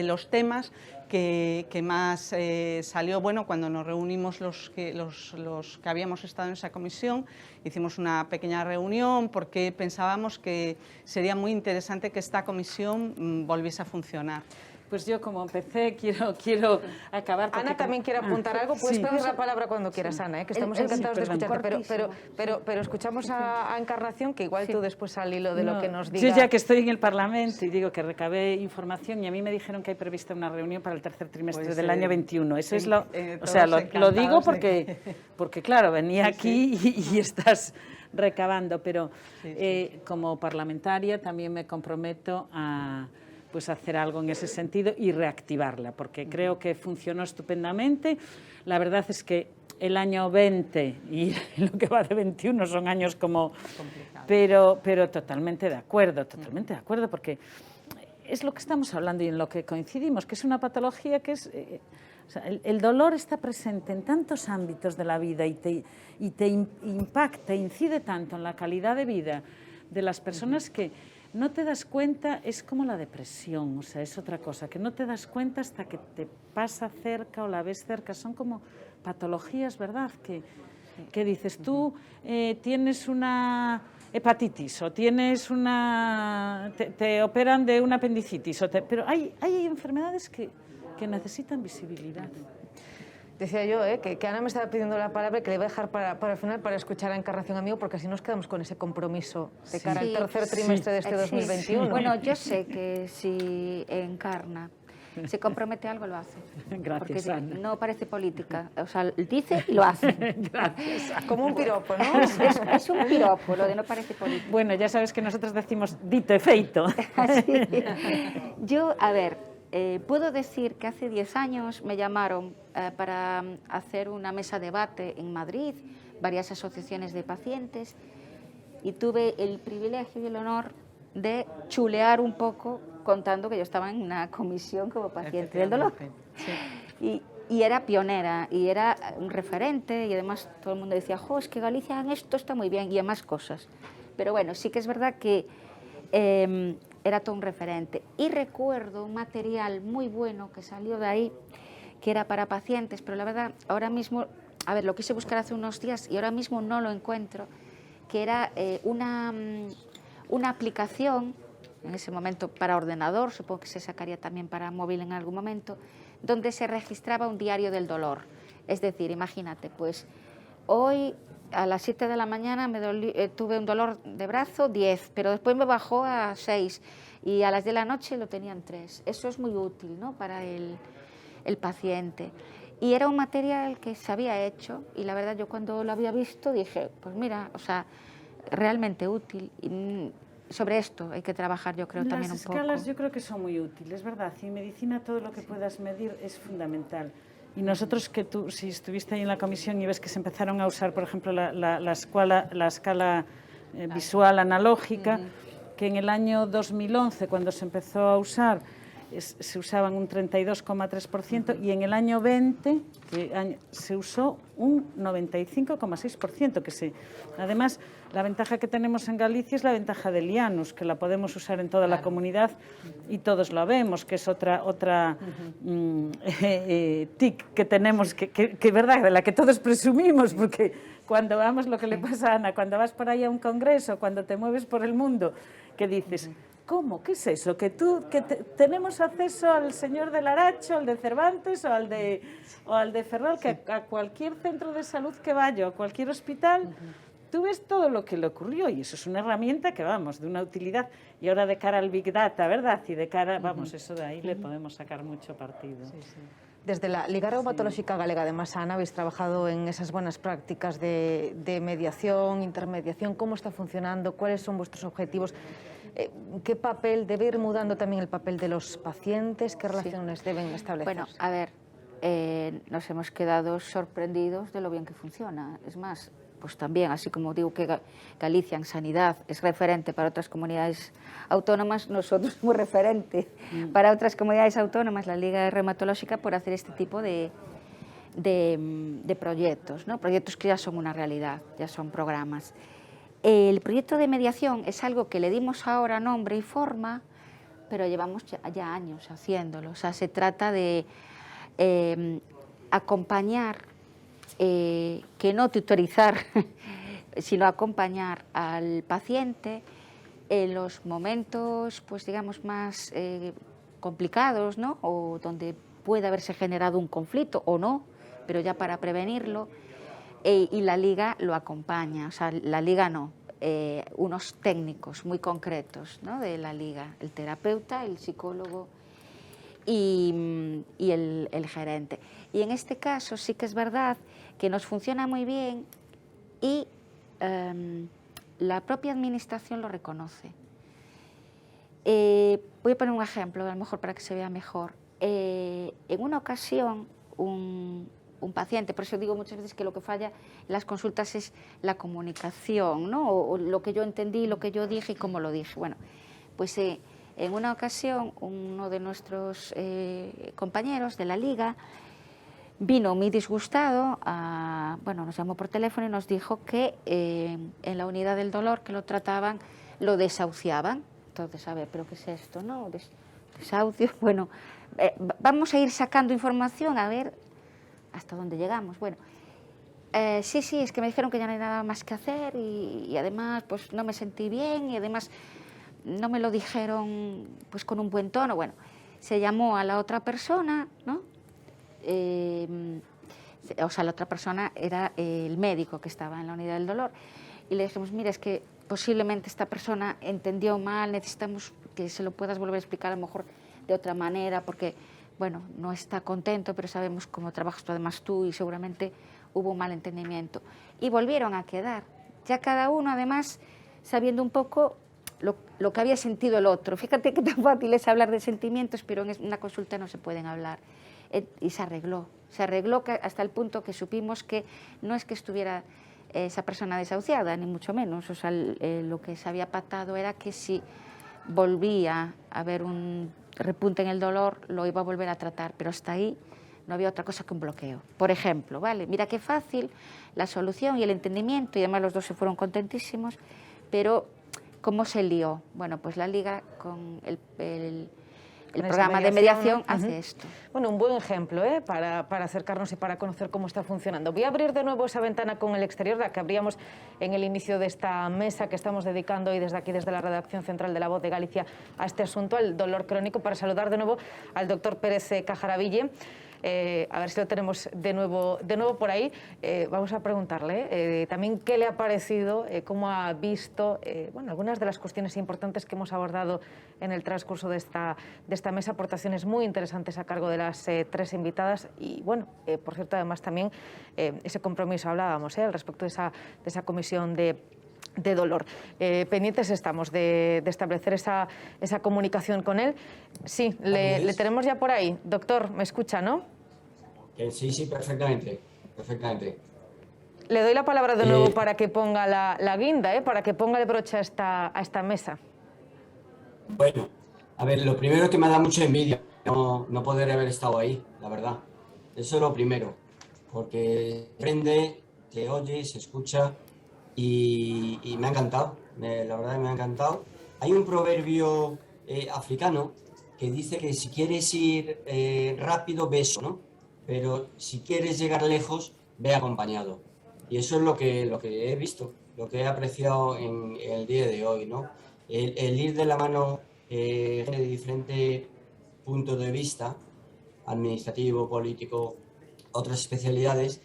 los temas que más salió. Bueno, cuando nos reunimos los que habíamos estado en esa comisión, hicimos una pequeña reunión porque pensábamos que sería muy interesante que esta comisión volviese a funcionar. Pues yo, como empecé, quiero acabar. Ana también quiere apuntar algo, puedes pedir la palabra cuando quieras, Ana, que estamos encantados de escucharte, pero escuchamos a Encarnación, que igual tú después al hilo de lo que nos diga. Yo ya que estoy en el Parlamento y digo que recabé información y a mí me dijeron que hay prevista una reunión para el tercer trimestre del año 21. Eso es lo digo porque claro, venía aquí y estás recabando, pero como parlamentaria también me comprometo a hacer algo en ese sentido y reactivarla, porque creo que funcionó estupendamente. La verdad es que el año 20 y lo que va de 21 son años como... Pero totalmente de acuerdo, porque es lo que estamos hablando y en lo que coincidimos, que es una patología que es... el dolor está presente en tantos ámbitos de la vida y te impacta, incide tanto en la calidad de vida de las personas que no te das cuenta. Es como la depresión, o sea, es otra cosa, que no te das cuenta hasta que te pasa cerca o la ves cerca. Son como patologías, ¿verdad?, que dices tú, tienes una hepatitis o tienes te operan de una apendicitis, pero hay enfermedades que necesitan visibilidad. Decía yo que Ana me estaba pidiendo la palabra y que le iba a dejar para el final para escuchar a Encarnación, amigo, porque así nos quedamos con ese compromiso de cara al tercer trimestre de este 2021. Bueno, yo sé que si Encarna se compromete a algo, lo hace. Gracias, porque Ana. No parece política, o sea, dice y lo hace. Gracias, Ana. Como un piropo, ¿no? Es un piropo, lo de no parece política. Bueno, ya sabes que nosotros decimos dito e feito. Así. Yo, a ver, puedo decir que hace 10 años me llamaron para hacer una mesa de debate en Madrid, varias asociaciones de pacientes, y tuve el privilegio y el honor de chulear un poco contando que yo estaba en una comisión como paciente del dolor. Sí. Y era pionera, y era un referente, y además todo el mundo decía, jo, es que Galicia en esto está muy bien, y en más cosas. Pero bueno, sí que es verdad que era todo un referente. Y recuerdo un material muy bueno que salió de ahí, que era para pacientes, pero la verdad, ahora mismo, a ver, lo quise buscar hace unos días y ahora mismo no lo encuentro, que era una aplicación, en ese momento para ordenador, supongo que se sacaría también para móvil en algún momento, donde se registraba un diario del dolor. Es decir, imagínate, pues hoy a las 7 de la mañana tuve un dolor de brazo 10, pero después me bajó a 6 y a las de la noche lo tenían 3. Eso es muy útil, ¿no?, para el paciente. Y era un material que se había hecho y la verdad yo cuando lo había visto dije, pues mira, o sea, realmente útil. Y sobre esto hay que trabajar, yo creo, también un poco. Las escalas yo creo que son muy útiles, ¿verdad? Y en medicina todo lo que puedas medir es fundamental. Y nosotros, que tú, si estuviste ahí en la comisión y ves que se empezaron a usar, por ejemplo, la escala visual analógica, que en el año 2011, cuando se empezó a usar, se usaban un 32,3% y en el año 20 se usó un 95,6%, además la ventaja que tenemos en Galicia es la ventaja del IANUS, que la podemos usar en toda la comunidad y todos lo vemos, que es otra tic que tenemos, que verdad, de la que todos presumimos, porque cuando vamos, lo que le pasa a Ana, cuando vas por ahí a un congreso, cuando te mueves por el mundo, que dices, ¿cómo? ¿Qué es eso? Que tenemos acceso al señor del Aracho, al de Cervantes o al de Ferrol, que a cualquier centro de salud que vaya, a cualquier hospital, tú ves todo lo que le ocurrió y eso es una herramienta que, vamos, de una utilidad. Y ahora de cara al Big Data, ¿verdad? Y de cara, vamos, eso de ahí le podemos sacar mucho partido. Sí, sí. Desde la Liga Reumatológica Galega, además, Ana, habéis trabajado en esas buenas prácticas de mediación, intermediación. ¿Cómo está funcionando? ¿Cuáles son vuestros objetivos? ¿Qué papel debe ir mudando también el papel de los pacientes? ¿Qué relaciones deben establecer? Bueno, a ver, nos hemos quedado sorprendidos de lo bien que funciona. Es más, pues también, así como digo que Galicia en sanidad es referente para otras comunidades autónomas, nosotros somos referente para otras comunidades autónomas, la Liga Reumatológica, por hacer este tipo de proyectos, ¿no? Proyectos que ya son una realidad, ya son programas. El proyecto de mediación es algo que le dimos ahora nombre y forma, pero llevamos ya años haciéndolo. O sea, se trata de acompañar, que no tutorizar, sino acompañar al paciente en los momentos, pues digamos, más complicados, ¿no? O donde puede haberse generado un conflicto o no, pero ya para prevenirlo. Y la Liga lo acompaña, o sea, la Liga no, unos técnicos muy concretos, ¿no? De la Liga, el terapeuta, el psicólogo y el gerente. Y en este caso sí que es verdad que nos funciona muy bien y la propia administración lo reconoce. Voy a poner un ejemplo, a lo mejor para que se vea mejor. En una ocasión, un paciente, por eso digo muchas veces que lo que falla en las consultas es la comunicación, ¿no? O lo que yo entendí, lo que yo dije y cómo lo dije. Bueno, pues en una ocasión uno de nuestros compañeros de la Liga vino muy disgustado, bueno, nos llamó por teléfono y nos dijo que en la unidad del dolor que lo trataban, lo desahuciaban. Entonces, a ver, ¿pero qué es esto, no? Desahucio, bueno, vamos a ir sacando información, a ver hasta dónde llegamos. Bueno, sí, es que me dijeron que ya no hay nada más que hacer y además pues no me sentí bien y además no me lo dijeron pues con un buen tono. Bueno, se llamó a la otra persona, ¿no? O sea, la otra persona era el médico que estaba en la unidad del dolor y le dijimos, mira, es que posiblemente esta persona entendió mal, necesitamos que se lo puedas volver a explicar a lo mejor de otra manera porque bueno, no está contento, pero sabemos cómo trabajas tú, además tú, y seguramente hubo un malentendimiento. Y volvieron a quedar, ya cada uno, además, sabiendo un poco lo que había sentido el otro. Fíjate que tan fácil es hablar de sentimientos, pero en una consulta no se pueden hablar. Y se arregló hasta el punto que supimos que no es que estuviera esa persona desahuciada, ni mucho menos. O sea, lo que se había pactado era que si volvía a haber un repunte en el dolor, lo iba a volver a tratar, pero hasta ahí no había otra cosa que un bloqueo. Por ejemplo, ¿vale? Mira qué fácil la solución y el entendimiento, y además los dos se fueron contentísimos, pero ¿cómo se lió? Bueno, pues la Liga con el programa de mediación hace esto. Bueno, un buen ejemplo para acercarnos y para conocer cómo está funcionando. Voy a abrir de nuevo esa ventana con el exterior, la que abríamos en el inicio de esta mesa que estamos dedicando hoy desde aquí, desde la redacción central de La Voz de Galicia, a este asunto, al dolor crónico, para saludar de nuevo al doctor Pérez Cajaraville. A ver si lo tenemos de nuevo por ahí. Vamos a preguntarle también qué le ha parecido, cómo ha visto bueno, algunas de las cuestiones importantes que hemos abordado en el transcurso de esta mesa, aportaciones muy interesantes a cargo de las tres invitadas y, bueno, por cierto, además también ese compromiso hablábamos al respecto de esa comisión de de dolor. Pendientes estamos de establecer esa comunicación con él. Sí, le tenemos ya por ahí. Doctor, ¿me escucha, no? Sí, perfectamente, perfectamente. Le doy la palabra de nuevo para que ponga la guinda, para que ponga el broche a esta mesa. Bueno, a ver, lo primero que me da mucha envidia no poder haber estado ahí, la verdad. Eso es lo primero, porque se aprende, se oye, se escucha y me ha encantado, la verdad me ha encantado. Hay un proverbio africano que dice que si quieres ir rápido, ve solo, ¿no? Pero si quieres llegar lejos, ve acompañado. Y eso es lo que he visto, lo que he apreciado en el día de hoy, ¿no? El ir de la mano de diferentes puntos de vista, administrativo, político, otras especialidades,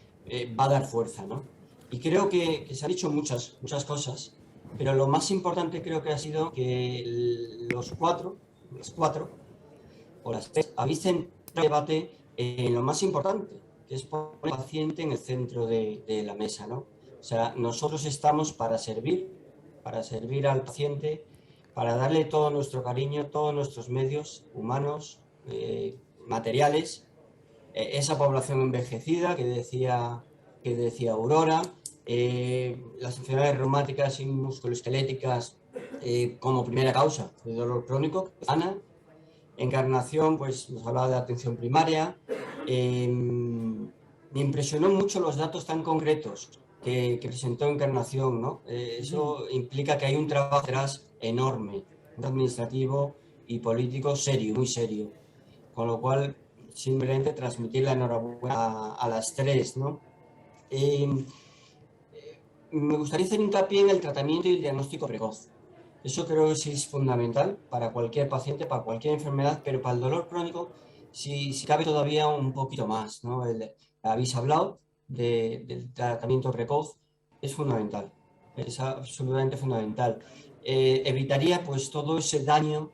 va a dar fuerza, ¿no? Y creo que se han dicho muchas cosas, pero lo más importante creo que ha sido que las cuatro o las tres avisen el debate en lo más importante, que es poner al paciente en el centro de la mesa, ¿no? O sea, nosotros estamos para servir al paciente, para darle todo nuestro cariño, todos nuestros medios humanos, materiales, esa población envejecida que decía Aurora, las enfermedades reumáticas y musculoesqueléticas como primera causa de dolor crónico, Ana. Encarnación, pues nos hablaba de atención primaria. Me impresionó mucho los datos tan concretos que presentó Encarnación, ¿no? Eso implica que hay un trabajo atrás enorme, administrativo y político serio, muy serio. Con lo cual, simplemente transmitir la enhorabuena a las tres, ¿no? Me gustaría hacer hincapié en el tratamiento y el diagnóstico precoz. Eso creo que sí es fundamental para cualquier paciente, para cualquier enfermedad, pero para el dolor crónico si cabe todavía un poquito más, ¿no? Habéis hablado del tratamiento precoz, es fundamental, es absolutamente fundamental. Evitaría pues todo ese daño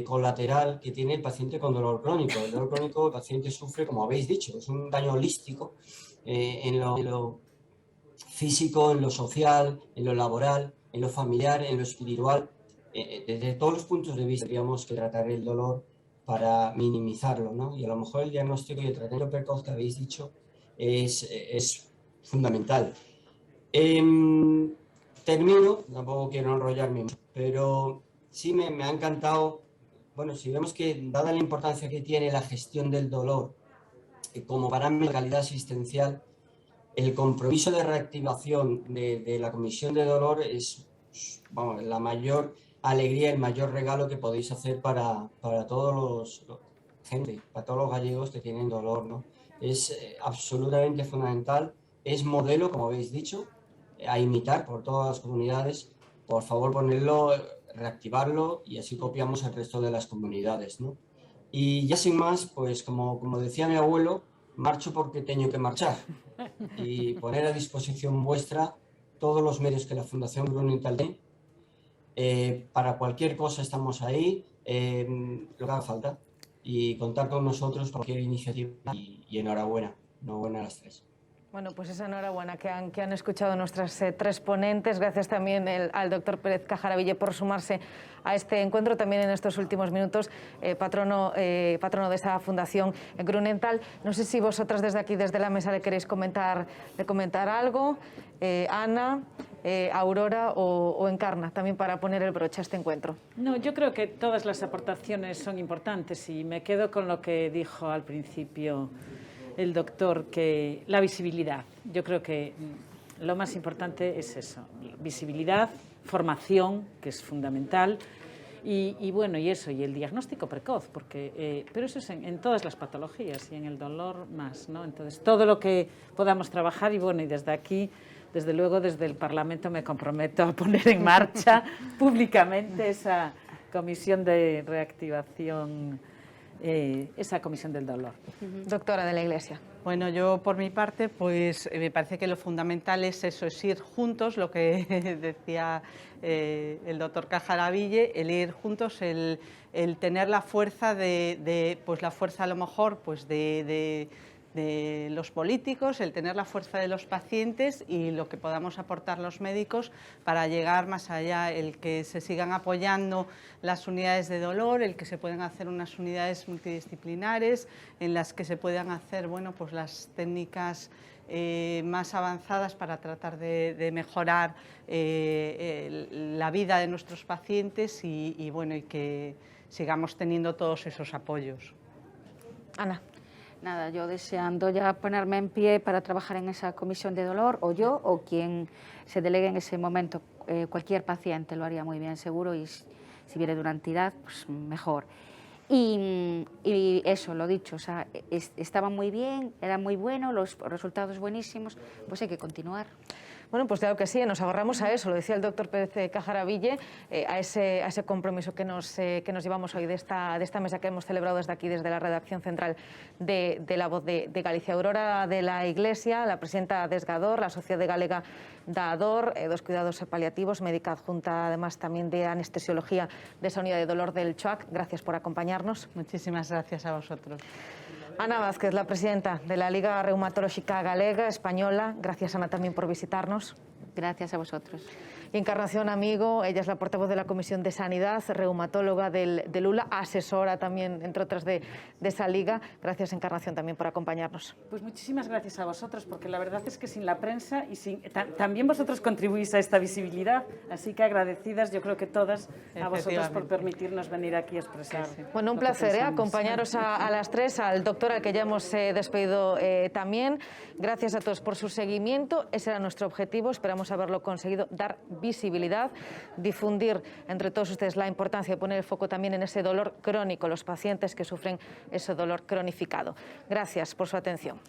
colateral que tiene el paciente con dolor crónico. El dolor crónico el paciente sufre, como habéis dicho, es un daño holístico en lo físico, en lo social, en lo laboral, en lo familiar, en lo espiritual. Desde todos los puntos de vista, tendríamos que tratar el dolor para minimizarlo, ¿no? Y a lo mejor el diagnóstico y el tratamiento precoz que habéis dicho es fundamental. Termino, tampoco quiero enrollarme mucho, pero sí me ha encantado, bueno, si vemos que dada la importancia que tiene la gestión del dolor como parámetro de calidad asistencial, el compromiso de reactivación de la Comisión de Dolor es, vamos, la mayor alegría, el mayor regalo que podéis hacer para todos para todos los gallegos que tienen dolor, ¿no? Es absolutamente fundamental, es modelo, como habéis dicho, a imitar por todas las comunidades. Por favor, ponerlo, reactivarlo y así copiamos el resto de las comunidades, ¿no? Y ya sin más, pues como decía mi abuelo, marcho porque tengo que marchar y poner a disposición vuestra todos los medios que la Fundación Grunenthal tiene. Para cualquier cosa estamos ahí, lo que haga falta, y contar con nosotros para cualquier iniciativa y enhorabuena a las tres. Bueno, pues esa enhorabuena que han escuchado nuestras tres ponentes. Gracias también al doctor Pérez Cajaraville por sumarse a este encuentro también en estos últimos minutos, patrono de esa Fundación Grunenthal. No sé si vosotras desde aquí, desde la mesa, le queréis comentar algo. Ana, Aurora o Encarna, también para poner el broche a este encuentro. No, yo creo que todas las aportaciones son importantes y me quedo con lo que dijo al principio el doctor, que la visibilidad. Yo creo que lo más importante es eso, visibilidad, formación, que es fundamental, y bueno, y eso, y el diagnóstico precoz, porque, pero eso es en todas las patologías y en el dolor más, ¿no? Entonces, todo lo que podamos trabajar, y bueno, y desde aquí, desde luego, desde el Parlamento me comprometo a poner en marcha públicamente esa comisión de reactivación, esa comisión del dolor. Doctora de la Iglesia. Bueno, yo por mi parte, pues me parece que lo fundamental es eso, es ir juntos, lo que decía el doctor Cajaraville, el ir juntos, el tener la fuerza pues la fuerza a lo mejor pues de de los políticos, el tener la fuerza de los pacientes y lo que podamos aportar los médicos para llegar más allá, el que se sigan apoyando las unidades de dolor, el que se puedan hacer unas unidades multidisciplinares en las que se puedan hacer, bueno, pues las técnicas más avanzadas para tratar de mejorar la vida de nuestros pacientes y bueno, y que sigamos teniendo todos esos apoyos. Ana. Nada, yo deseando ya ponerme en pie para trabajar en esa comisión de dolor, o yo o quien se delegue en ese momento. Cualquier paciente lo haría muy bien, seguro, y si viene de una entidad, pues mejor. Y eso, lo dicho, o sea, estaba muy bien, era muy bueno, los resultados buenísimos, pues hay que continuar. Bueno, pues claro que sí, nos agarramos a eso, lo decía el doctor Pérez Cajaraville, a ese compromiso que nos llevamos hoy de esta mesa que hemos celebrado desde aquí, desde la redacción central de La Voz de Galicia. Aurora de la Iglesia, la presidenta de Esgador, la Sociedad Galega da Dor, dos cuidados paliativos, médica adjunta además también de anestesiología de esa unidad de dolor del CHOAC. Gracias por acompañarnos. Muchísimas gracias a vosotros. Ana Vázquez, la presidenta de la Liga Reumatológica Galega, española. Gracias, Ana, también por visitarnos. Gracias a vosotros. Y Encarnación Amigo, ella es la portavoz de la Comisión de Sanidad, reumatóloga del ULA, asesora también, entre otras, de esa liga. Gracias, Encarnación, también por acompañarnos. Pues muchísimas gracias a vosotros, porque la verdad es que sin la prensa y también vosotros contribuís a esta visibilidad, así que agradecidas, yo creo que todas, a vosotros por permitirnos venir aquí a expresar. Sí. Bueno, un placer acompañaros a las tres, al doctor al que ya hemos despedido también. Gracias a todos por su seguimiento. Ese era nuestro objetivo, esperamos haberlo conseguido, dar visibilidad, difundir entre todos ustedes la importancia de poner el foco también en ese dolor crónico, los pacientes que sufren ese dolor cronificado. Gracias por su atención.